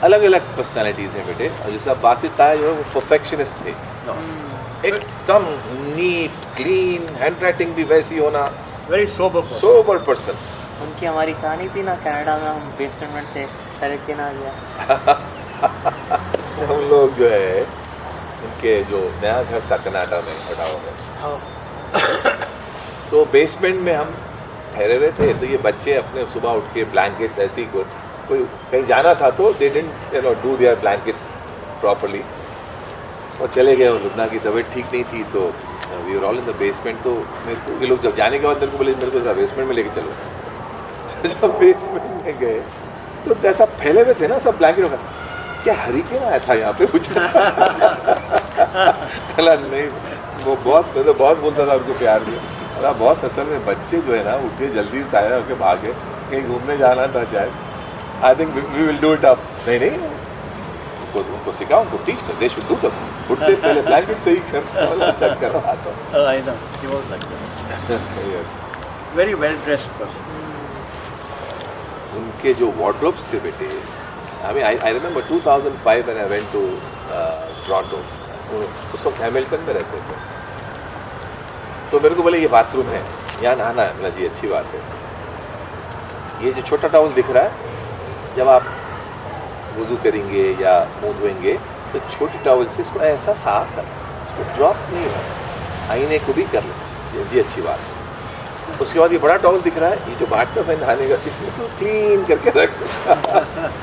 [SPEAKER 1] अलग अलग पर्सनालिटीज़ हैं बेटे, और जैसे अब बासित ताया जो है वो परफेक्शनिस्ट थे, एकदम नीट क्लीन, हैंड राइटिंग भी वैसी होना,
[SPEAKER 2] वेरी सोबर।
[SPEAKER 1] Sober person.
[SPEAKER 4] उनकी हमारी कहानी थी ना, कनाडा में हम बेसमेंट थे, तरक्की ना गया।
[SPEAKER 1] हम लोग जो है उनके जो नया घर था कनाडा में, ओटावा में,
[SPEAKER 3] हाँ,
[SPEAKER 1] तो बेसमेंट में हम ठहरे हुए थे। तो ये बच्चे अपने सुबह उठ के ब्लैंकेट्स ऐसे ही कोई कहीं जाना था तो they didn't do their blankets properly, और चले गए। और लुबना की तबीयत ठीक नहीं थी, तो we were all in the basement. तो मेरे को ये लोग जब जाने के बाद मेरे को बोले मेरे को जरा बेसमेंट में लेके चलो। जब बेसमेंट में गए तो ऐसा फैले हुए थे ना सब ब्लैंकेट होगा, क्या हरिकेन आया था यहाँ पे मुझे? नहीं, वो बॉस, मैं तो बॉस बोलता था उनको प्यार से, अरे बॉस असल में बच्चे जो है ना उठ के जल्दी तैयार होकर भागे, कहीं घूमने जाना था शायद। I think we will do it up. नहीं उनको सिखाओ, उनको टीच कर, दे शुड डू द उठते पहले ब्लैंकेट से ही कर, अच्छा करो आता।
[SPEAKER 2] I know, he was like that.
[SPEAKER 1] Yes.
[SPEAKER 2] Very well dressed person.
[SPEAKER 1] उनके जो वार्डरोब्स थे बेटे, I remember 2005 when I went to Toronto, उस वक्त हैमिल्टन में रहते थे। तो मेरे को बोले ये बाथरूम है, यहाँ नहाना है। बोला जी अच्छी बात है। ये जो छोटा टॉवल दिख रहा है, जब आप वज़ू करेंगे या मुँह धोएंगे तो छोटी टॉवल से इसको ऐसा साफ करना, इसको ड्रॉप नहीं होना, आईने को भी कर लेना। जी अच्छी बात है। उसके बाद ये बड़ा टॉवल दिख रहा है, ये जो बाटटब है नहाने का, इसमें तो क्लीन करके रख।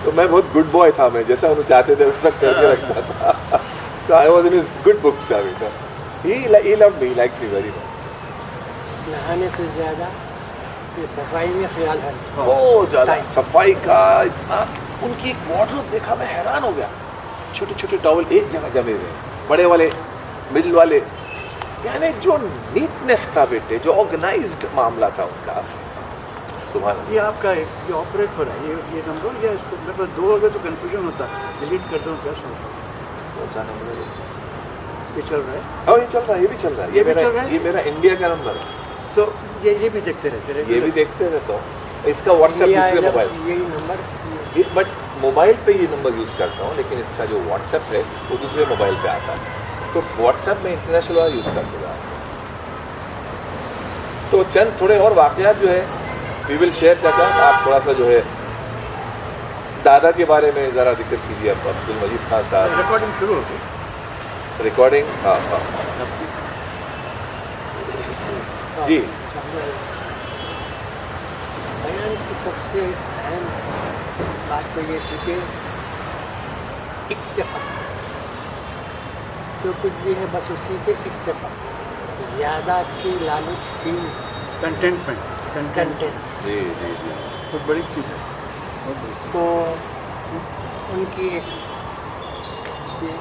[SPEAKER 1] तो मैं बहुत गुड बॉय था, मैं जैसा उन्हें चाहते थे वैसा करके रखता था। So I was in his good books. He loved me, liked me very much.
[SPEAKER 3] नहाने से ज़्यादा ये सफाई में ख्याल है।
[SPEAKER 1] बहुत ज़्यादा सफाई का इतना। उनकी एक वार्डरोब देखा, मैं हैरान हो गया। छोटे छोटे टॉवल एक जगह जमे हुए, बड़े वाले, मिडिल वाले, यानी जो नीटनेस था बेटे, जो ऑर्गेनाइज्ड मामला था उनका, सुभान अल्लाह।
[SPEAKER 2] ये आपका ये ऑपरेट हो रहा है, ये नंबर, या इसको मेरे पास दो हो गए तो कन्फ्यूजन होता, डिलीट कर दूँ क्या समझ?
[SPEAKER 1] कौन सा नंबर है?
[SPEAKER 2] ये चल रहा है,
[SPEAKER 1] हाँ ये चल रहा है, ये भी चल रहा है।
[SPEAKER 2] ये भी चल रहा है?
[SPEAKER 1] ये मेरा इंडिया का नंबर है।
[SPEAKER 2] तो ये भी देखते रहते
[SPEAKER 1] ये भी देखते रहता हूँ। इसका व्हाट्सएप दूसरे मोबाइल,
[SPEAKER 3] यही नंबर
[SPEAKER 1] बट मोबाइल पे ये नंबर यूज़ करता हूँ, लेकिन इसका जो व्हाट्सएप है वो दूसरे मोबाइल पे आता है। तो व्हाट्सएप में इंटरनेशनल वाला यूज़ करते हैं। तो चंद थोड़े और वाक़यात जो है वी विल शेयर चाचा, आप थोड़ा सा जो है दादा के बारे में ज़रा जिक्र कीजिए आप, अब्दुल मजीद खान साहब।
[SPEAKER 2] रिकॉर्डिंग शुरू हो गई।
[SPEAKER 1] रिकॉर्डिंग, हाँ हाँ जी।
[SPEAKER 3] बयान की सबसे अहम बात तो ये थी कि इक्तफा, जो कुछ भी है बस उसी पे इक्तफा, ज़्यादा की लालच थी।
[SPEAKER 2] कंटेंटमेंट,
[SPEAKER 3] कंटेंट
[SPEAKER 1] जी जी जी।
[SPEAKER 2] बहुत बड़ी चीज़ है, बहुत बड़ी चीज़।
[SPEAKER 3] तो उनकी एक ये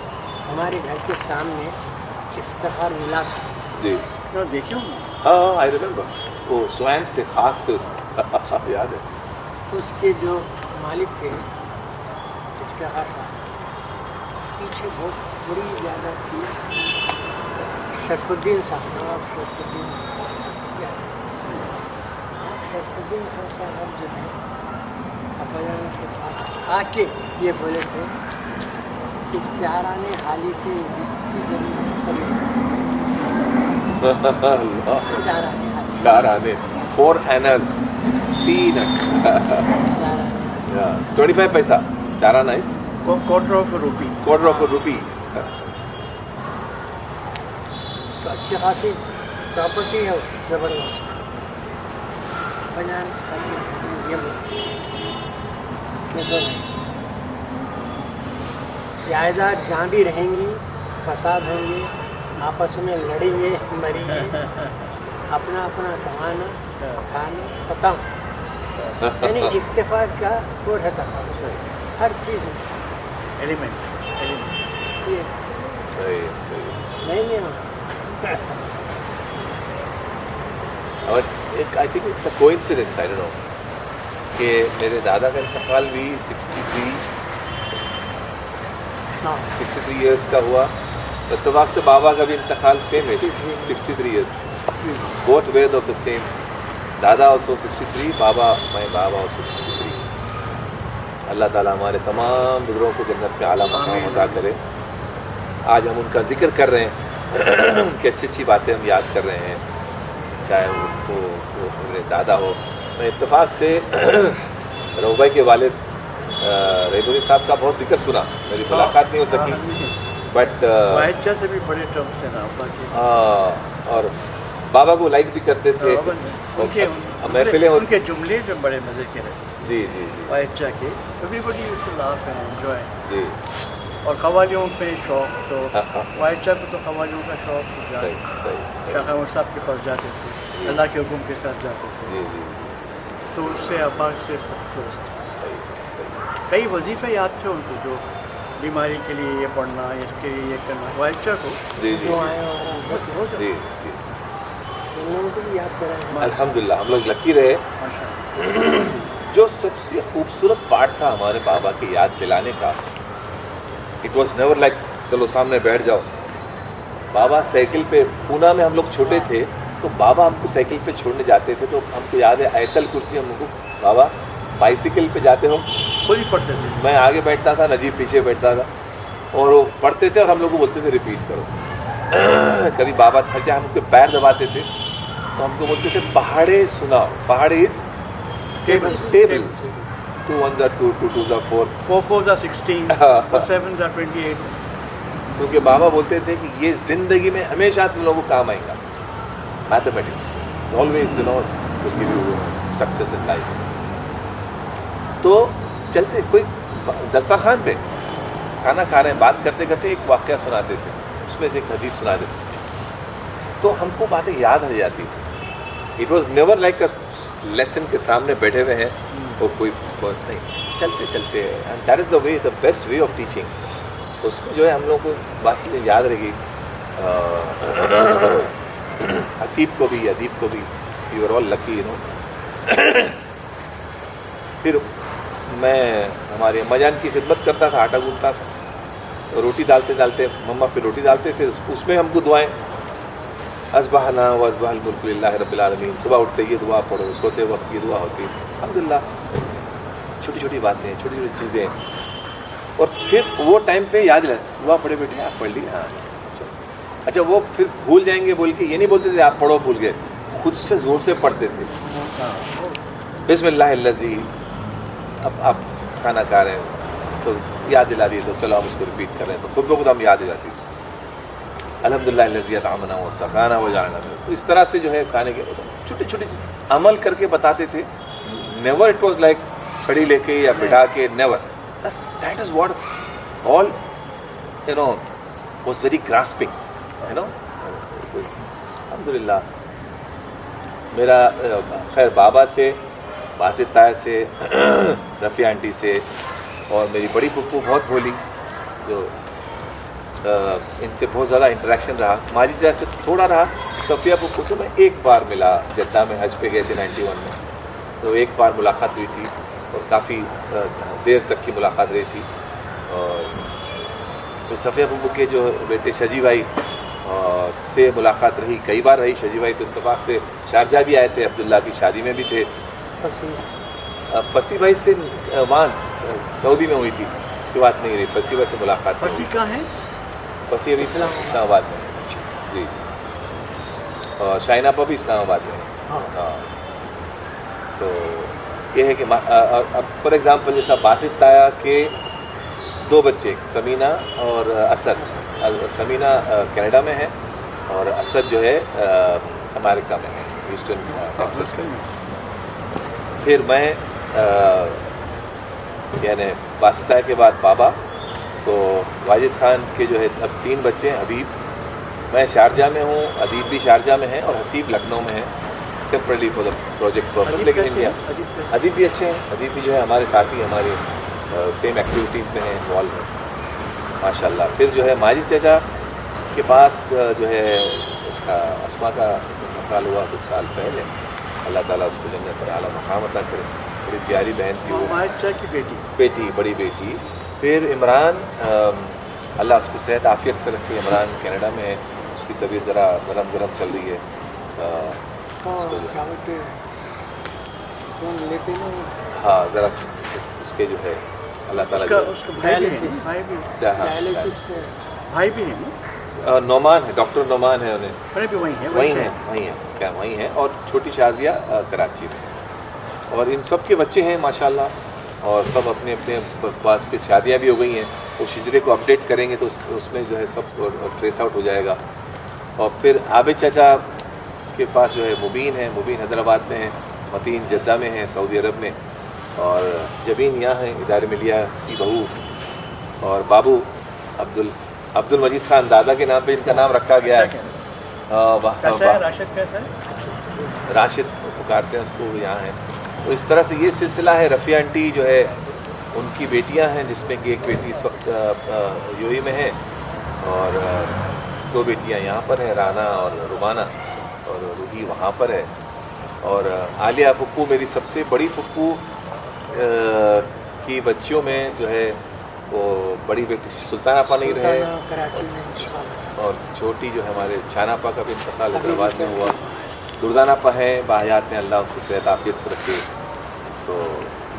[SPEAKER 3] हमारे घर के सामने इफ्तिखार मिला था।
[SPEAKER 1] जी
[SPEAKER 2] तो देखिए
[SPEAKER 1] हाँ हाँ, आई रिमेम्बर। वो स्वैंस थे, खास थे उसमें याद है।
[SPEAKER 3] उसके जो मालिक थे इफ्तिखार साहब, पीछे बहुत बड़ी ज़्यादा थी। शरफुद्दीन साहब, नवाब शरफुद्दीन खान साहब जो है अब्बाजान के पास आके ये बोले थे कि 4 आने हाली से जितनी ज़रूरत पड़े 4 आने हाली
[SPEAKER 1] 4 आने, 4 आनाज, 3 25 पैसा, 4 आना is
[SPEAKER 2] quarter of rupee.
[SPEAKER 1] Quarter of a rupee.
[SPEAKER 3] तो अच्छी खासी प्रॉपर्टी है, ज़बरदस्त। बजान ये तो नहीं, जायदाद जहाँ भी रहेंगी फसाद होंगे, आपस में लड़ेंगे मरेंगे, अपना अपना कमाना खाना खत्म। यानी इत्तेफाक का वो रहता था हर चीज़ में।
[SPEAKER 2] एलिमेंट
[SPEAKER 3] ये
[SPEAKER 1] सही सही।
[SPEAKER 3] नहीं
[SPEAKER 1] और एक I think it's a coincidence, I don't know, कि मेरे दादा का इंतकाल भी 63 इयर्स का हुआ। इत्तेफाक से बाबा का भी इंतकाल सेम है, 63 years, both were of the same. दादा ऑल्सो 63, बाबा माय बाबा ऑल्सो 63। अल्लाह ताला हमारे तमाम बुजुर्गों को जन्नत में आला मकाम अता करे। आज हम उनका जिक्र कर रहे हैं कि अच्छी अच्छी बातें हम याद कर रहे हैं, चाहे वो मेरे दादा हो। मैं इत्तेफाक से रोबाई के वालिद रेबुनी साहब का बहुत जिक्र सुना, मेरी मुलाकात नहीं हो सकी, बट
[SPEAKER 2] वाइचा से भी बड़े टर्म्स थे ना अब्बा के।
[SPEAKER 1] और बाबा को लाइक भी करते थे।
[SPEAKER 2] उनके
[SPEAKER 1] महफिलें
[SPEAKER 2] उनके जुमले जो बड़े मज़े के रहते
[SPEAKER 1] जी जी जी
[SPEAKER 2] वाइचा के, everybody used to laugh and enjoy.
[SPEAKER 1] जी
[SPEAKER 2] और खवालियों पे शौक, तो
[SPEAKER 1] हाँ, हाँ।
[SPEAKER 2] वाइचा को तो खवालियों का शौक था,
[SPEAKER 1] सही सही
[SPEAKER 2] शाह अहमद साहब के पास जाते थे, अल्लाह के हुक्म के साथ जाते थे,
[SPEAKER 1] जी जी
[SPEAKER 2] तो उससे अब्बा से क्लोज थे।
[SPEAKER 1] सही सही।
[SPEAKER 2] कई वजीफ़े याद थे उनको, जो बीमारी के लिए ये पढ़ना, इसके लिए ये करना। वाइचा को
[SPEAKER 1] जी जी
[SPEAKER 3] जो आए और
[SPEAKER 1] जी जी
[SPEAKER 3] उन लोगों को भी याद कराएं।
[SPEAKER 1] अल्हम्दुलिल्लाह हम लोग लकी रहे।
[SPEAKER 2] माशाअल्लाह।
[SPEAKER 1] जो सबसे खूबसूरत पार्ट था हमारे बाबा की याद दिलाने का, इट वॉज नेवर लाइक चलो सामने बैठ जाओ। बाबा साइकिल पे, पूना में हम लोग छोटे थे तो बाबा हमको साइकिल पे छोड़ने जाते थे, तो हमको याद है आयतल कुर्सी, हमको बाबा बाइसिकल पे जाते हो,
[SPEAKER 2] खुद ही पढ़ते थे।
[SPEAKER 1] मैं आगे बैठता था, नजीब पीछे बैठता था, और वो पढ़ते थे और हम लोग को बोलते थे रिपीट करो। कभी बाबा थक जाए, हम उनके पैर दबाते थे तो हमको बोलते थे पहाड़े सुनाओ। पहाड़े is tables, 2 1s are 2, 2 2s are 4,
[SPEAKER 2] 4 4s are 16, 4 7s are 28।
[SPEAKER 1] क्योंकि बाबा बोलते थे कि ये ज़िंदगी में हमेशा तुम लोगों को काम आएगा। Mathematics always you know will give you success in life. तो चलते कोई दस्तरखान पे खाना खा रहे हैं, बात करते करते एक वाक़या सुनाते थे, उसमें से एक हदीस सुना देते थे, तो हमको बातें याद रह जाती थी। It was never like a lesson के सामने बैठे हुए हैं और कोई बात नहीं, चलते चलते, and that is the way, the best way of teaching. उसमें जो है हम लोग को बात चीज़ें याद रहेगी। हसीब को भी, अदीब को भी, you are all lucky you know. फिर मैं हमारे अम्मा जान की खिदमत करता था, आटा गूंथता था, तो रोटी डालते डालते मम्मा फिर रोटी डालते थे, उसमें हमको दुआएं असबहना व असबहल मुल्क लिल्लाहि रब्बिल आलमीन, सुबह उठते ये दुआ पढ़ो, सोते वक्त ये दुआ होती है। अल्हम्दुलिल्लाह, छोटी छोटी बातें, छोटी छोटी चीज़ें। और फिर वो टाइम पे याद रहे, दुआ पढ़े बेटे, आप पढ़ लिए, हाँ अच्छा। वो फिर भूल जाएंगे बोल के ये नहीं बोलते थे आप पढ़ो भूल गए, खुद से ज़ोर से पढ़ते थे। बिस्मिल्लाहिल्लज़ी, अब आप खाना खा रहे हैं, सो याद दिला दी तो चलो हम उसको रिपीट कर रहे हैं, तो खुद ब खुद हम याद हो जाती थी। अल्हम्दुलिल्लाह लज़ी अतअमना व सक़ाना व जअलना। तो इस तरह से जो है खाने के छोटे छोटे अमल करके बताते थे। नेवर इट वाज लाइक छड़ी लेके या बिठा के, never. That is what all you know was very grasping, you know. अल्हम्दुलिल्लाह मेरा खैर बाबा से, बासित ताया से, रफ़ी आंटी से और मेरी बड़ी पुप्पू बहुत भोली, जो इनसे बहुत ज़्यादा इंटरेक्शन रहा। माजिद चाचा से थोड़ा रहा। सफ़िया पुप्पू से मैं एक बार मिला, जद्दा में हज पे गए थे 91 में, तो एक बार मुलाकात हुई थी और काफ़ी देर तक की मुलाकात रही थी। और तो सफ़िया पुप्पू के जो बेटे शजी भाई से मुलाकात रही, कई बार रही। शजी भाई तो इत्तेफाक से शारजा भी आए थे, अब्दुल्ला की शादी में भी थे। फसी भाई से वहाँ सऊदी में हुई थी, उसके बाद नहीं रही। फसी भाई से मुलाकात
[SPEAKER 2] फसी कहाँ है?
[SPEAKER 1] फसी अभी इस्लामाबाद में जी, और शाहीन आपा भी इस्लामाबाद में है। हाँ, तो ये है कि फॉर एग्ज़ाम्पल जैसा बासित ताया के 2 बच्चे, समीना और असद। समीना कनाडा में है और असद जो है अमेरिका में है, ह्यूस्टन टेक्सास में। फिर मैं यानी बासित ताया के बाद बाबा, तो वाजिद खान के जो है अब 3 बच्चे हैं। हबीब, मैं शारजा में हूँ, अदीब भी शारजा में है और हसीब लखनऊ में है, temporarily for the project purpose. लेकिन इंडिया अदीब भी अच्छे हैं। अदीब भी जो है हमारे साथी, हमारे सेम एक्टिविटीज़ में हैं, इन्वॉल्व हैं माशाल्लाह। फिर जो है माजिद चाचा के पास जो है उसका अस्मा का इंतकाल हुआ कुछ साल पहले, अल्लाह ताला उसको जन्नत पर आला मकाम अता करे। बड़ी प्यारी बहन थी वो,
[SPEAKER 2] माजिद चाचा की बेटी,
[SPEAKER 1] बड़ी बेटी। फिर इमरान, अल्लाह उसको सेहत आफियत से रखे। इमरान कनाडा में है, उसकी तबीयत ज़रा नरम गरम चल रही है। हाँ, ज़रा उसके जो है अल्लाह ताला
[SPEAKER 2] उसका भाई भी है,
[SPEAKER 1] नोमान है, डॉक्टर नोमान है उन्हें,
[SPEAKER 2] वहीं है
[SPEAKER 1] क्या वहीं है। और छोटी शाजिया कराची में है। और इन सब के बच्चे हैं माशाल्लाह, और सब अपने अपने पास के शादियाँ भी हो गई हैं। उस हिजरे को अपडेट करेंगे तो उसमें जो है सब ट्रेस आउट हो जाएगा। और फिर आबिद चाचा के पास जो है मुबीन है, मुबीन हैदराबाद में है, मतीन जद्दा में है सऊदी अरब में, और जबीन यहाँ है इदारे मिलिया की बहू। और बाबू अब्दुल मजीद खान, दादा के नाम पे इनका नाम रखा गया है।
[SPEAKER 2] राशिद कैसा है?
[SPEAKER 1] राशिद पुकारते हैं उसको, यहाँ है। तो इस तरह से ये सिलसिला है। रफ़ी आंटी जो है उनकी बेटियां हैं, जिसमें कि एक बेटी इस वक्त यूएई में है और 2 बेटियां यहाँ पर हैं, राना और रुमाना, और रूही वहाँ पर है। और आलिया पुप्पू मेरी सबसे बड़ी पुप्पू की बच्चियों में जो है वो बड़ी बेटी सुल्तान आपा नहीं रहे, और छोटी जो है हमारे शान आपा का भी इंतकाल हैदराबाद में हुआ। दुर्दान आपा हैं, बाहयात हैं, अल्लाह उनको सेहत आफियत से रखे। तो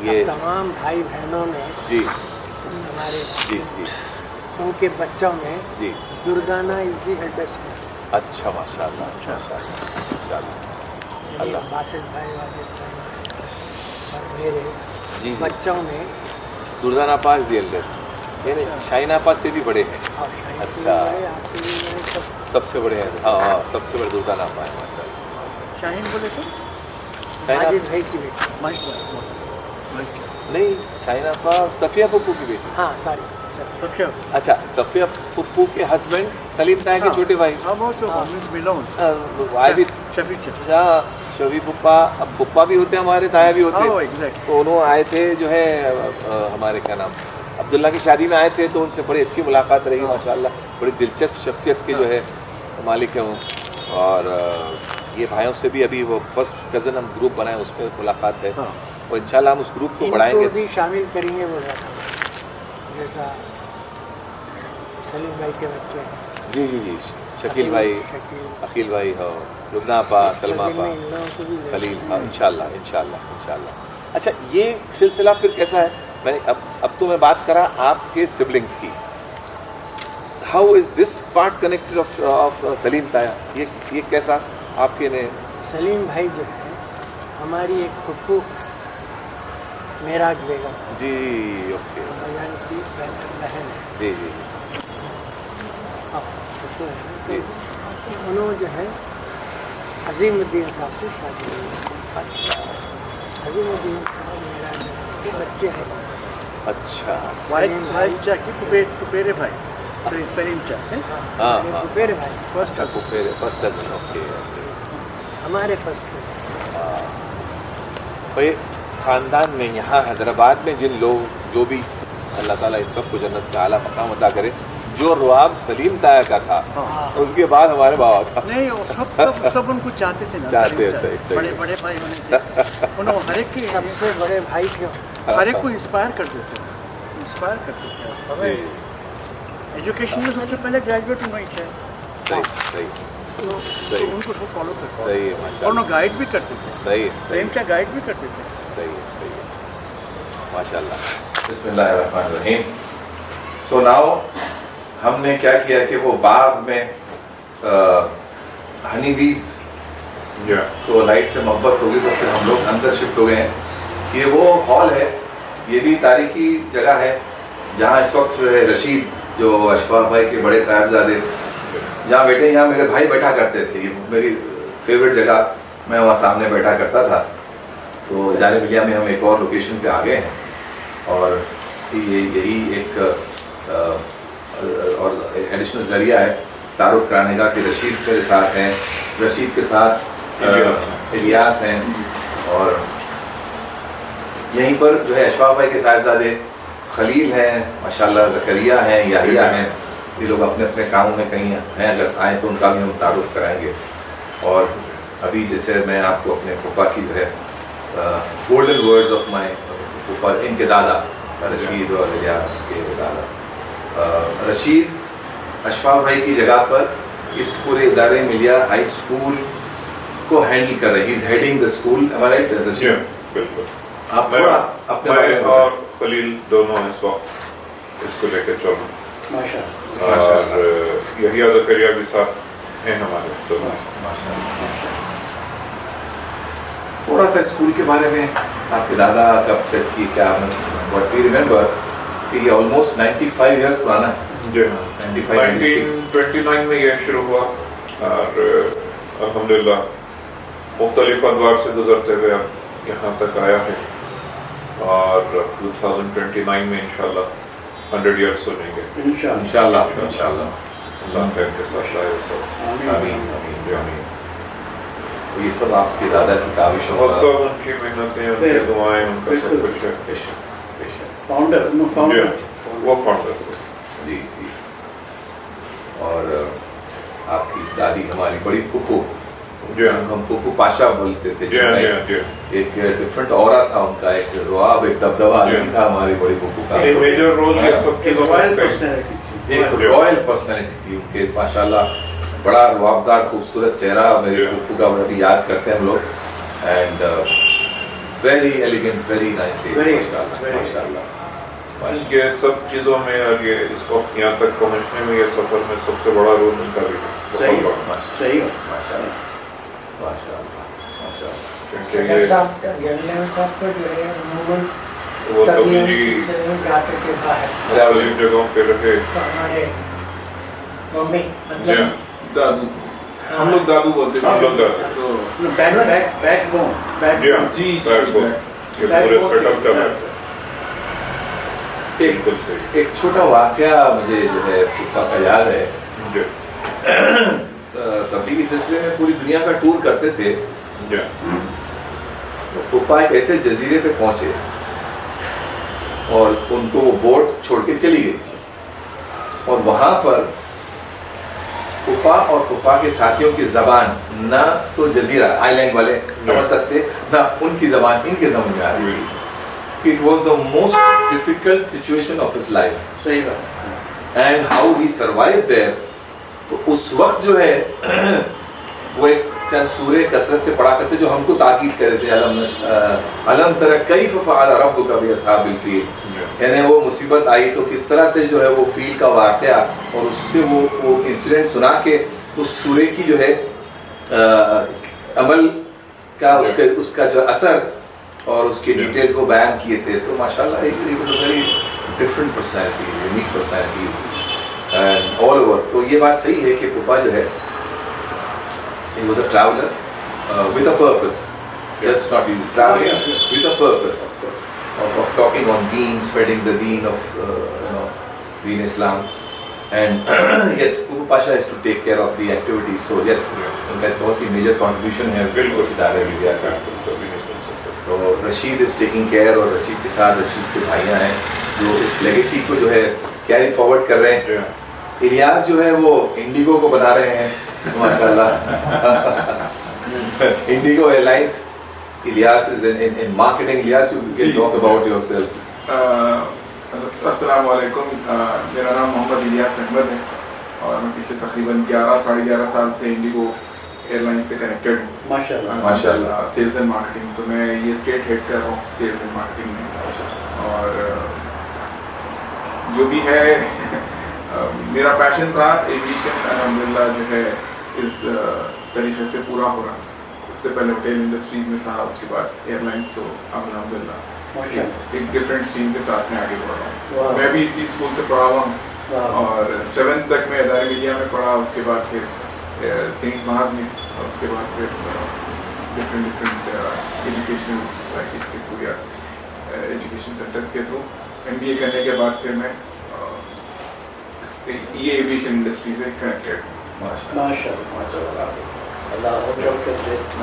[SPEAKER 1] ये
[SPEAKER 3] तमाम भाई बहनों में
[SPEAKER 1] जी
[SPEAKER 3] हमारे
[SPEAKER 1] जी
[SPEAKER 3] उनके बच्चों में
[SPEAKER 1] जी
[SPEAKER 3] दुर्गाना इज दी एल्डेस्ट।
[SPEAKER 1] अच्छा माशाल्लाह, अल्लाह।
[SPEAKER 3] बासित भाई, वाजिद भाई और मेरे
[SPEAKER 1] जी
[SPEAKER 3] बच्चों में
[SPEAKER 1] दुर्दान आपा इज द एल्डेस्ट, यानी शाहीन आपा से भी बड़े हैं। अच्छा, सबसे बड़े हैं। हाँ, सबसे बड़े दुर्दान आपा है माशाल्लाह।
[SPEAKER 2] शाहीन बोले तो
[SPEAKER 3] माजिद भाई की बेटी,
[SPEAKER 1] नहीं, शाहीन आपा सफ़िया पुप्पू की बेटी।
[SPEAKER 3] हाँ सॉरी,
[SPEAKER 1] अच्छा, सफ़िया पुप्पू के हस्बैंड सलीम ताया के छोटे भाई।
[SPEAKER 2] हाँ, वो तो मिला
[SPEAKER 1] शफी पुप्पा, अब पुप्पा भी होते हैं हमारे, ताया भी होते हैं। तो उन्होंने आए थे जो है हमारे क्या नाम अब्दुल्ला की शादी में आए थे, तो उनसे बड़ी अच्छी मुलाकात रही माशाल्लाह। बड़ी दिलचस्प शख्सियत के जो है मालिक हैं वो। और ये भाइयों से भी अभी वो फर्स्ट कज़न हम ग्रुप बनाए, उसमें मुलाकात है। और इंशाल्लाह हम उस ग्रुप को बढ़ाएंगे,
[SPEAKER 3] भी शामिल करेंगे बोल रहा था, जैसा सलीम भाई के बच्चे हैं।
[SPEAKER 1] जी जी जी, शकील भाई, अकील भाई हो, लुबना आपा, सलमा आपा, खलील, हाँ, इंशाल्लाह। अच्छा, ये सिलसिला फिर कैसा है? मैंने अब तो मैं बात करा आपके सिबलिंग्स की। How is this part connected of Salim ताया? ये कैसा आपके ने?
[SPEAKER 3] सलीम भाई जो है हमारी एक फुप्पू मेराज बेगम
[SPEAKER 1] जी ओके
[SPEAKER 3] भैया की बहन है।
[SPEAKER 1] जी जी
[SPEAKER 3] अब उसमें है
[SPEAKER 1] जी
[SPEAKER 3] तो उन्होंने जो है अजीमुद्दीन साहब से शादी हुई। अजीमुद्दीन साहब मेरा जो बच्चे हैं
[SPEAKER 1] अच्छा
[SPEAKER 2] वाइफ चा की कुपेरे भाई सलीम चा है
[SPEAKER 1] हाँ
[SPEAKER 3] मेरे
[SPEAKER 1] हाँ
[SPEAKER 3] फुफेरे भाई
[SPEAKER 1] अच्छा कुपेरे फर्स्ट कजन ओके ओके
[SPEAKER 3] हमारे फर्स्ट कज़न।
[SPEAKER 1] भाई ख़ानदान में यहाँ हैदराबाद में जिन लोग जो भी अल्लाह ताला इन सबको जन्नत का आला मकाम अता करे, जो रुआब सलीम ताया का था
[SPEAKER 2] हाँ।
[SPEAKER 1] उसके बाद हमारे बाबा का
[SPEAKER 2] नहीं वो सब उनको चाहते थे ना,
[SPEAKER 1] चाहते हैं,
[SPEAKER 2] सलीम
[SPEAKER 1] सही,
[SPEAKER 2] चा।
[SPEAKER 1] सही।
[SPEAKER 2] बड़े बड़े भाई होने थे उन्होंने हर एक की
[SPEAKER 3] सबसे बड़े भाई थे।
[SPEAKER 2] हर एक को इंस्पायर करते थे हमें एजुकेशन में सबसे पहले ग्रेजुएट होना ही चाहिए
[SPEAKER 1] सही सही
[SPEAKER 2] तो
[SPEAKER 1] सही
[SPEAKER 2] उनको सब फॉलो करते थे
[SPEAKER 1] सही है
[SPEAKER 2] और
[SPEAKER 1] माशाल्लाह
[SPEAKER 2] उन्होंने गाइड भी करते थे
[SPEAKER 1] सही है
[SPEAKER 2] सलीम चा गाइड भी करते थे।
[SPEAKER 1] सही है माशाल्लाह। बिस्मिल्लाहिर्रहमानिर्रहीम। सो नाउ हमने क्या किया कि वो बाग में हनी बीज को लाइट से मोहब्बत होगी तो फिर हम लोग अंदर शिफ्ट हो गए हैं। ये वो हॉल है, ये भी तारीखी जगह है जहाँ इस वक्त जो है रशीद जो अशफाक भाई के बड़े साहबजादे जहाँ बैठे, यहाँ मेरे भाई बैठा करते थे। ये मेरी फेवरेट जगह, मैं वहाँ सामने बैठा करता था। तो इदारे मिलिया में हम एक और लोकेशन पे आ गए हैं और यही एक और एडिशनल ज़रिया है तारुफ कराने का कि रशीद मेरे साथ हैं, रशीद के साथ इलियास हैं और यहीं पर जो है अशफाक भाई के साहिबजादे खलील हैं माशाल्लाह, ज़करिया हैं, याहिया हैं। ये लोग अपने अपने कामों में कहीं हैं, अगर आएँ तो उनका भी हम तारुफ कराएंगे। और अभी जैसे मैं आपको अपने फूफा की जो है गोल्डन वर्ड्स ऑफ माय फूफा, इनके दादा रशीद और इलियास के दादा रशीद अशफाक भाई की जगह पर इस पूरे इदारे मिलिया हाई स्कूल को हैंडल कर रहे हैं। He is heading the school, am I right, Rashid?
[SPEAKER 5] बिल्कुल।
[SPEAKER 1] आप थोड़ा अपने बारे
[SPEAKER 5] मैं
[SPEAKER 1] में
[SPEAKER 5] और खलील दोनों इस वक्त इसको लेकर चल रहे हैं
[SPEAKER 2] माशाल्लाह
[SPEAKER 5] और यही ज़करिया भी साथ हैं हमारे दोनों।
[SPEAKER 1] माशाल्लाह। थोड़ा सा स्कूल के बारे में आपके दादा कब सेट की, क्या व्हाट वी रिमेंबर कि ये ऑलमोस्ट 95 इयर्स पुराना है।
[SPEAKER 5] जी हाँ, 1929 में यह शुरू हुआ और अल्हम्दुलिल्लाह मुख्तलिफ अदवार से गुजरते हुए अब यहाँ तक आया है और 2029 में इंशाल्लाह 100 इयर्स हो जाएंगे
[SPEAKER 1] इंशाल्लाह इंशाल्लाह।
[SPEAKER 5] अल्लाह खैर के साथ लाए सब।
[SPEAKER 1] आमीन आमीन आमीन। तो ये सब आपके दादा की काविशों
[SPEAKER 5] और
[SPEAKER 1] का
[SPEAKER 5] सब उनकी मेहनतें, उनकी दुआएं, उनका सब कुछ है।
[SPEAKER 1] बेशक बेशक।
[SPEAKER 2] फाउंडर
[SPEAKER 5] जी हाँ, वो फाउंडर थे।
[SPEAKER 1] जी जी। और आपकी दादी हमारी बड़ी पुप्पू,
[SPEAKER 5] जी हाँ,
[SPEAKER 1] हम पुप्पू पाशा बोलते थे।
[SPEAKER 5] जी हाँ, जी हाँ, जी हाँ।
[SPEAKER 1] एक डिफरेंट ऑरा था उनका, एक रुआब, एक दबदबा
[SPEAKER 5] जी।
[SPEAKER 1] था हमारी बड़ी पुप्पू का।
[SPEAKER 5] एक मेजर रोल ये सब चीज़ों में
[SPEAKER 2] रॉयल
[SPEAKER 5] प्ले
[SPEAKER 2] पर्सनैलिटी थी।
[SPEAKER 1] एक रॉयल पर्सनैलिटी थी उनके, माशाल्लाह बड़ा रुआबदार खूबसूरत चेहरा मेरे
[SPEAKER 5] Yeah.
[SPEAKER 1] पुप्पू का भी याद करते हैं हम लोग। And very elegant, very nicely,
[SPEAKER 2] Very,
[SPEAKER 1] माशाल्लाह।
[SPEAKER 5] ये सब चीज़ों में और ये इस वक्त यहाँ तक पहुँचने में, ये सफ़र में सबसे बड़ा रोल उनका भी है।
[SPEAKER 2] सही
[SPEAKER 5] बहुत बड़ा।
[SPEAKER 2] सही
[SPEAKER 1] माशाल्लाह माशाल्लाह माशाल्लाह।
[SPEAKER 5] क्योंकि
[SPEAKER 3] सदर
[SPEAKER 5] ये
[SPEAKER 3] साहब जंगल साहब को जो है अमूमन
[SPEAKER 5] वो
[SPEAKER 3] तबलीगी
[SPEAKER 5] तबलीगी
[SPEAKER 3] सिलसिले में जाते थे बाहर,
[SPEAKER 5] मुख्तलिफ जगहों पे रहे।
[SPEAKER 3] तो हमारे मम्मी
[SPEAKER 5] जी हाँ,
[SPEAKER 3] मतलब
[SPEAKER 6] दादू, हम लोग दादू बोलते थे।
[SPEAKER 5] हम लोग जाते
[SPEAKER 6] तो
[SPEAKER 2] बैकबोन
[SPEAKER 6] जी,
[SPEAKER 5] बैक बोन, ये पूरे सेटअप का बैक बोन। बिल्कुल सही।
[SPEAKER 1] एक छोटा वाकया मुझे जो है पुप्पा का याद है।
[SPEAKER 5] जी
[SPEAKER 1] तबलीगी सिलसिले में पूरी दुनिया का टूर करते थे।
[SPEAKER 5] जी
[SPEAKER 1] तो पुप्पा एक ऐसे जजीरे पे पहुंचे और उनको वो बोट छोड़ के चली गई और वहां पर पुप्पा और पुप्पा के साथियों की जबान ना तो जजीरा आइलैंड वाले समझ सकते, ना उनकी जबान इनके समझ में आ रही थी। It was the most difficult situation of his life.
[SPEAKER 2] सही बात।
[SPEAKER 1] And how he survived there. तो उस वक्त जो है वो एक चंद सूरे कसरत से पढ़ा करते जो हमको ताकीद कर रहे थे, अलम तरा कैफ फअल रब्बुका बिअस्हाबिल फील। यानी वो मुसीबत आई तो किस तरह से जो है वो फील का वाक़या और उससे वो इंसिडेंट सुना के उस सूरे की जो है अमल का उसका जो असर और उसके डिटेल्स को बयान किए थे, तो माशाल्लाह एक very different personality, unique personality and all over. तो ये बात सही है कि पुप्पा जो है he was a traveler with a purpose, just not he was traveling with a purpose of talking on deen, spreading the deen of deen Islam, and yes, Pupu Pasha is to take care of the activities, so yes, उनका बहुत ही major contribution है बिल्कुल इदारे media का। तो Rashid is taking care, और रशीद के साथ रशीद के भाइयाँ हैं जो इस लेगेसी को जो है कैरी फॉरवर्ड कर रहे हैं। इलियास जो है वो इंडिगो को बना रहे हैं माशाल्लाह, Indigo airlines. Ilyas is in marketing. Ilyas, you can talk about yourself.
[SPEAKER 6] अस्सलाम वालेकुम, मेरा नाम मोहम्मद इलियास अहमद है और मैं पीछे तकरीबन 11 साढ़े 11 साल से इंडिगो एयरलाइंस से कनेक्टेड हूँ
[SPEAKER 2] माशाल्लाह
[SPEAKER 6] सेल्स एंड मार्केटिंग। तो मैं ये स्टेट हेड कर रहा हूँ सेल्स एंड मार्केटिंग में, और जो भी है मेरा पैशन था एविएशन, अल्हम्दुलिल्लाह जो है इस तरीके से पूरा हो रहा। इससे पहले होटल इंडस्ट्रीज में था, उसके बाद एयरलाइंस, तो अब अल्हम्दुलिल्लाह एक डिफरेंट स्ट्रीम के साथ में आगे बढ़ रहा हूँ। मैं भी इसी स्कूल से पढ़ा हुआ हूँ और 7th तक मैं इदारे मीडिया में पढ़ा, उसके बाद फिर सेंट मार्ज में, और उसके बाद फिर डिफरेंट एजुकेशनल सोसाइटीज़ के थ्रू या एजुकेशन सेंटर्स के थ्रू MBA करने के बाद फिर मैं ये एविएशन इंडस्ट्री से कनेक्टेड
[SPEAKER 2] माशाल्लाह।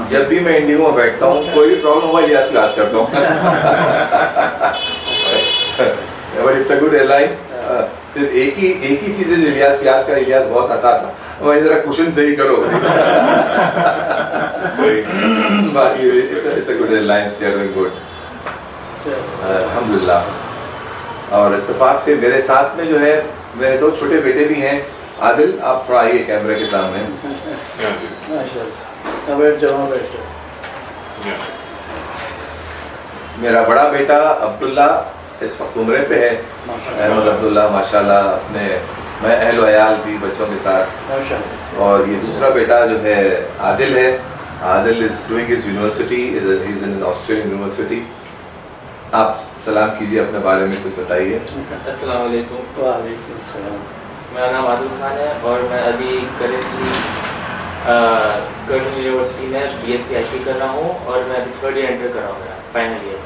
[SPEAKER 1] जब भी मैं इंडिगो में बैठता हूँ, कोई भी प्रॉब्लम हुआ इलियास को याद करता हूँ। But it's a good airlines. सिर्फ एक ही चीज़ है जो इलियास को याद कर। इलियास बहुत हंसा था, मैं जरा क्वेश्चन सही करो। बाकी it's a good airlines, they are doing good अल्हम्दुलिल्लाह। और इत्तेफाक से मेरे साथ में जो है मेरे 2 छोटे बेटे भी हैं। आदिल, आप थोड़ा आइए कैमरे के सामने। मेरा बड़ा बेटा अब्दुल्ला इस वक्त उम्रे पे है, अहमद अब्दुल्ला माशाल्लाह, अपने मैं अहल वयाल भी बच्चों के साथ। और ये दूसरा बेटा जो है आदिल है। Adil is doing his university, is in Australian university. आप सलाम कीजिए, अपने बारे में कुछ बताइए।
[SPEAKER 4] अस्सलाम वालेकुम।
[SPEAKER 2] वालेकुम सलाम।
[SPEAKER 4] मेरा नाम आदिल खान है और मैं अभी करेंटली कर्टन यूनिवर्सिटी में BSc IT कर रहा हूँ और मैं अभी 3rd ईयर एंटर कर रहा हूँ, मेरा फाइनल ईयर।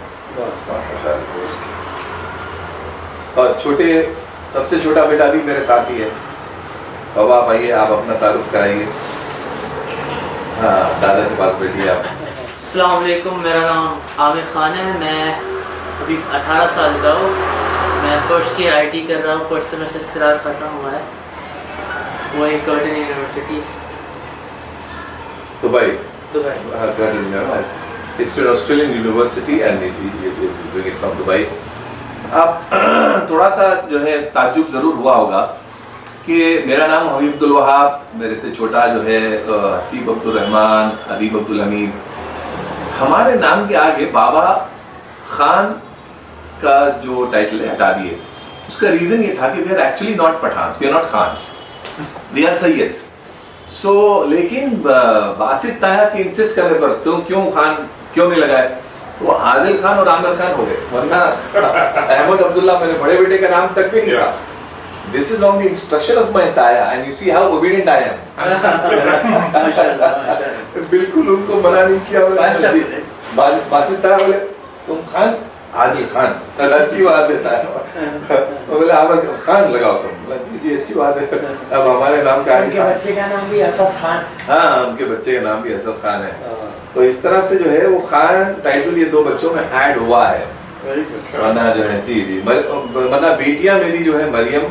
[SPEAKER 1] और सबसे छोटा बेटा भी मेरे साथ ही है। बाबा आप आइए, आप अपना तारुफ कराइए। हाँ, दादा के पास बैठिए आप।
[SPEAKER 4] अस्सलाम वालेकुम, मेरा नाम आमिर खान है। मैं अभी 18 साल का हूँ। मैं 1st ईयर IT कर रहा हूँ, 1st सेमेस्टर फिलहाल ख़त्म हुआ है, वो है curtain university
[SPEAKER 1] Dubai.
[SPEAKER 4] Dubai.
[SPEAKER 1] It's an Australian university and he's doing it from Dubai. अब थोड़ा सा जो है ताज्जुब ज़रूर हुआ होगा कि मेरा नाम हबीब अब्दुल वहाब, मेरे से छोटा जो है हसीब अब्दुल रहमान, अदीब अब्दुल हमीद। हमारे नाम के आगे बाबा खान का जो टाइटल है हटा दिए। उसका रीज़न ये था कि we are actually not Pathans, we are not Khans, we are Syeds. So लेकिन बासित ताया के इंसिस्ट करने पर तुम क्यों नहीं लगाए, तो आदिल खान और आमिर खान हो गए, वरना अहमद अब्दुल्ला मेरे बड़े बेटे का नाम तक भी नहीं था। This is on the instruction of my taya and you see how obedient I am. बिल्कुल उनको मना नहीं किया। बासित ताया बोले तुम खान, आदिल खान, अच्छी बात है। बोले आमिर खान लगाओ तुम, जी अच्छी बात है। अब हमारे नाम का
[SPEAKER 3] उनके बच्चे का नाम भी असद खान।
[SPEAKER 1] हाँ, उनके बच्चे का नाम भी असद खान है। तो इस तरह से जो है वो खान टाइटल ये 2 बच्चों में ऐड हुआ है। वरना जो है जी वरना बेटियां मेरी जो है मरियम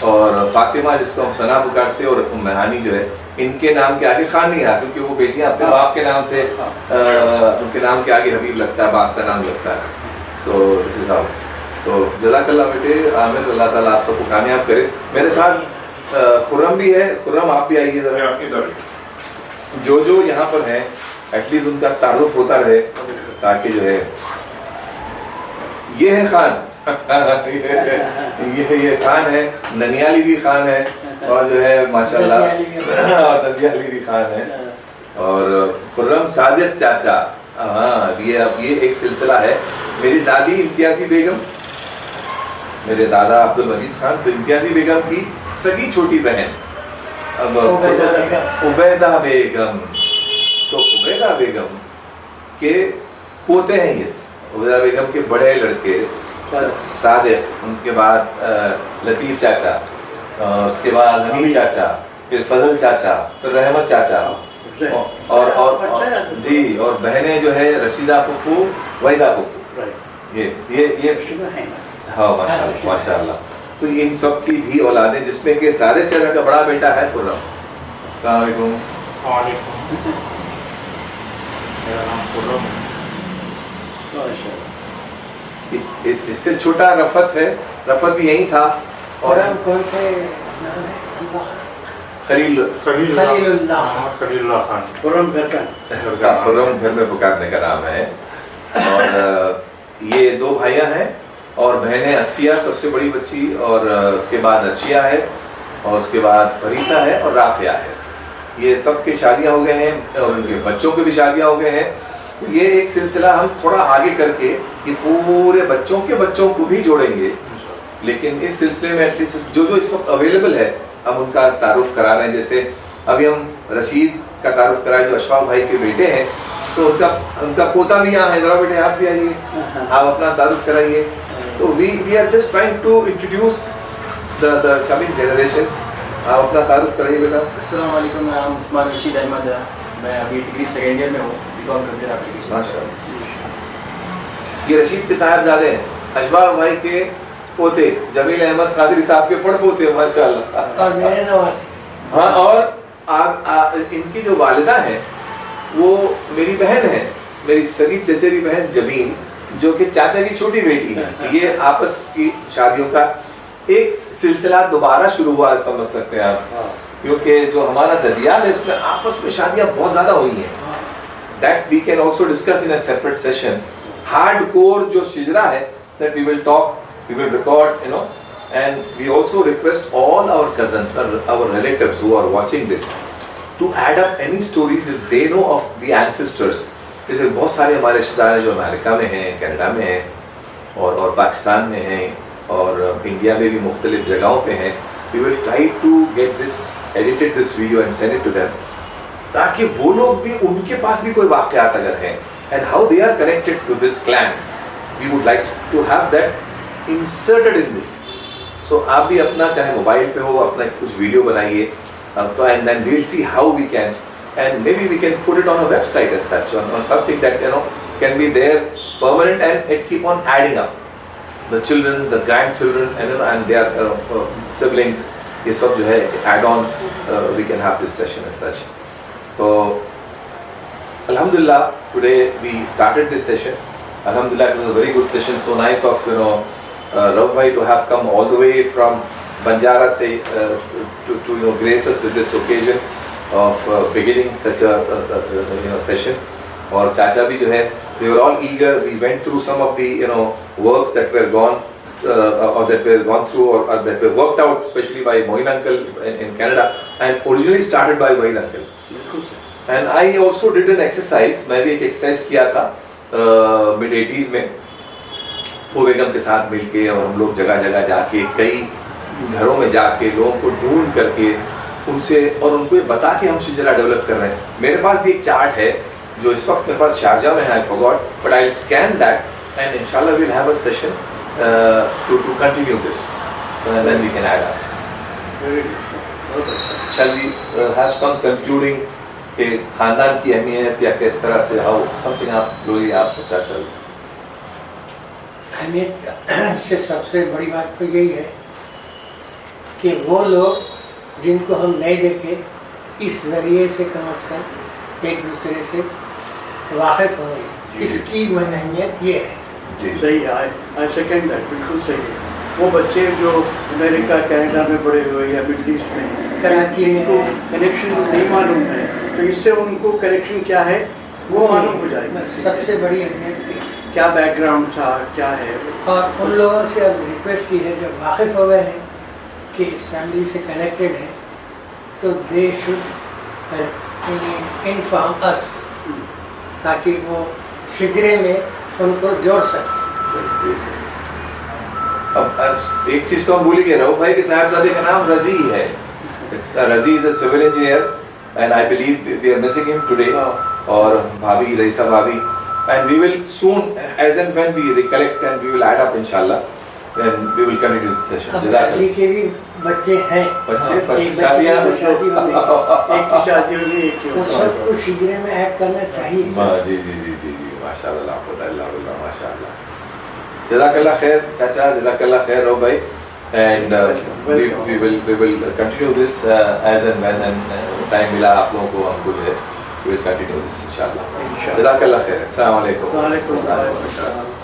[SPEAKER 1] और फातिमा, जिसको हम सना पुकारते हैं, और मेहानी जो है, इनके नाम के आगे खान नहीं आया, क्योंकि वो बेटियां अपने बाप के नाम से उनके नाम के आगे हबीब लगता है, बाप का नाम लगता है। So this is how. तो जज़ाकल्लाह बेटे, आमिर, अल्लाह ताला आप सबको कामयाब करे। मेरे साथ खुर्रम भी है। खुर्रम आप भी आइए ज़रा। जो यहाँ पर है एटलीस्ट उनका तारुफ होता रहे, ताकि जो है ये है खान ये खान है, ननियाली भी खान है, और जो है माशाल्लाह ददियाली भी खान है। और खुर्रम सादिक चाचा, हाँ, अब ये एक सिलसिला है। मेरी दादी इम्तियाजी बेगम, मेरे दादा अब्दुल मजीद खान, तो इम्तियाजी बेगम की सगी छोटी बहन अब उबैदा बेगम, तो उबैदा बेगम के पोते हैं ये। उबैदा बेगम के बड़े लड़के सादिक, उनके बाद लतीफ़ चाचा, उसके बाद हमीद चाचा, फिर फजल चाचा, फिर रहमत चाचा, और जी, और बहनें जो है रशीदा फुफू, वहीदा फुफू, ये हाँ माशाल्लाह माशाल्लाह। तो इन सब की भी औलादें, जिसमें के सारे चाचा का बड़ा बेटा है खुर्रम। अस्सलाम वालेकुम।
[SPEAKER 5] मेरा नाम खुर्रम है।
[SPEAKER 1] इससे छोटा रफत है, रफत भी यही था। और
[SPEAKER 3] कौन से
[SPEAKER 5] खलीलुल्लाह खान,
[SPEAKER 2] खुर्रम घर का
[SPEAKER 1] खुर्रम घर में पुकारने का नाम है। और ये दो भाइयां हैं और बहनें असिया सबसे बड़ी बच्ची, और उसके बाद अशिया है, और उसके बाद फरीसा है और राफिया है। ये सब की शादियां हो गए हैं और उनके बच्चों की भी शादियां हो गए हैं। तो ये एक सिलसिला हम थोड़ा आगे करके ये पूरे बच्चों के बच्चों को भी जोड़ेंगे, लेकिन इस सिलसिले में एटलीस्ट जो इस वक्त अवेलेबल है हम उनका तारुफ करा रहे हैं। जैसे अभी हम रशीद का तारुफ कराए जो अशफाक भाई के बेटे हैं, तो उनका पोता भी यहाँ है। जरा बेटे आप भी आइए, आप अपना तारुफ कराइए। तो we are just trying to introduce the coming generations. आप अपना तारुफ कराइए बेटा।
[SPEAKER 7] अस्सलाम वालेकुम, मेरा नाम उस्मान रशीद अहमद है। मैं अभी डिग्री सेकेंड ईयर में हूँ, बीकॉम कंप्यूटर एप्लीकेशन।
[SPEAKER 1] माशाल्लाह। ये रशीद के साहबजादे हैं, अशफाक भाई के पोते, जमील अहमद कादरी साहब के पड़ पोते, माशाल्लाह।
[SPEAKER 3] और मेरे नवासी।
[SPEAKER 1] हाँ, और इनकी जो वालिदा है वो मेरी बहन है, मेरी सगी चचेरी बहन जमीन, जो कि चाचा की छोटी बेटी है। ये आपस की शादियों का एक सिलसिला दोबारा शुरू हुआ, समझ सकते हैं आप, क्योंकि जो हमारा ददियाल है उसमें आपस में शादियां बहुत ज्यादा हुई हैं। That we can also discuss in a separate session. Hardcore जो शिजरा है, that we will talk, we will record, and we also request all our cousins, our relatives who are watching this, to add up any stories if they know of the ancestors. जैसे बहुत सारे हमारे रिश्तेदार हैं जो America में हैं, Canada में हैं, और पाकिस्तान में हैं, और इंडिया में भी मुख्तलिफ जगहों पे हैं। We will try to get this, edited this video and send it to them, ताकि वो लोग भी, उनके पास भी कोई वाक़यात अगर हैं, and how they are connected to this clan, we would like to have that inserted in this. So आप भी अपना चाहे मोबाइल पे हो अपना कुछ वीडियो बनाइए, तो and then we'll see how we can, and maybe we can put it on a website as such, on something that can be there permanent, and it keep on adding up. The children, the grandchildren, and their siblings, ये सब जो है add on, we can have this session as such. So Alhamdulillah, today we started this session. Alhamdulillah, it was a very good session. So nice of Rauf bhai to have come all the way from Banjara say to grace us with this occasion of beginning such a session. और चाचा भी जो है, they were all eager. We went through some of the works that were gone or that were gone through or that were worked out, especially by Moin uncle in Canada, and originally started by Wahid uncle. And I also did an exercise. मैं भी एक exercise किया था mid-80s में वो बेगम के साथ मिलके, और हम लोग जगह जगह जाके, कई घरों में जाके लोगों को ढूंढ करके उनसे और उनको ये बता के हम शिजरा डेवलप कर रहे हैं। मेरे पास भी एक चार्ट है जो इस वक्त मेरे पास शारजा में है, I forgot, but I will scan that and इंशाल्लाह we will have a session to continue this, and then we can add up. Shall we have some concluding के खानदान की अहमियत या किस तरह से, हाउ समथिंग आप लोग आप चाचा।
[SPEAKER 3] अहमियत से सबसे बड़ी बात तो यही है कि वो लोग जिनको हम नहीं देखे, इस ज़रिए से कम अज़ कम एक दूसरे से वाक़िफ़ होंगे, इसकी अहमियत ये है।
[SPEAKER 2] सही है, आई सेकंड दैट, बिल्कुल सही है। वो बच्चे जो अमेरिका कनाडा में पढ़े हुए या मिडल ईस्ट में,
[SPEAKER 3] कराची में
[SPEAKER 2] कनेक्शन नहीं मालूम है, तो इससे उनको कनेक्शन क्या है वो मालूम हो जाएगा।
[SPEAKER 3] सबसे बड़ी अहमियत
[SPEAKER 2] क्या बैकग्राउंड था, क्या है। और
[SPEAKER 3] उन लोगों से अब रिक्वेस्ट की है जो वाकिफ़ हो गए हैं कि इस फैमिली से कनेक्टेड है, तो दे शुड इन्फॉर्म अस, ताकि वो हिजरे में उनको जोड़ सकें।
[SPEAKER 1] अब एक चीज तो हम भूल ही गए, रऊफ भाई के साहबजादे का नाम रजी है। Razi is a civil engineer and I believe we are missing him today. और भाभी रईसा भाभी, and we will soon as and when we recollect and we will add up इंशाल्लाह and we will continue this session.
[SPEAKER 3] अब रजी के भी बच्चे हैं,
[SPEAKER 1] बच्चे
[SPEAKER 3] एक बच्चे
[SPEAKER 1] शादियां
[SPEAKER 3] की शादी हो गई,
[SPEAKER 2] एक की शादी हुई, एक की
[SPEAKER 3] तो सबको हिजरे में ऐड करना चाहिए।
[SPEAKER 1] जी जी जी जी जी माशाल्लाह माशाल्लाह। जज़ाकल्लाह खैर चाचा, जज़ाकल्लाह खैर रऊफ भाई, and we will continue this as and when and time मिला आप लोगों को हमको जो है we will continue this इंशाल्लाह। जज़ाकल्लाह खैर। अस्सलाम वालेकुम।
[SPEAKER 2] वालेकुम।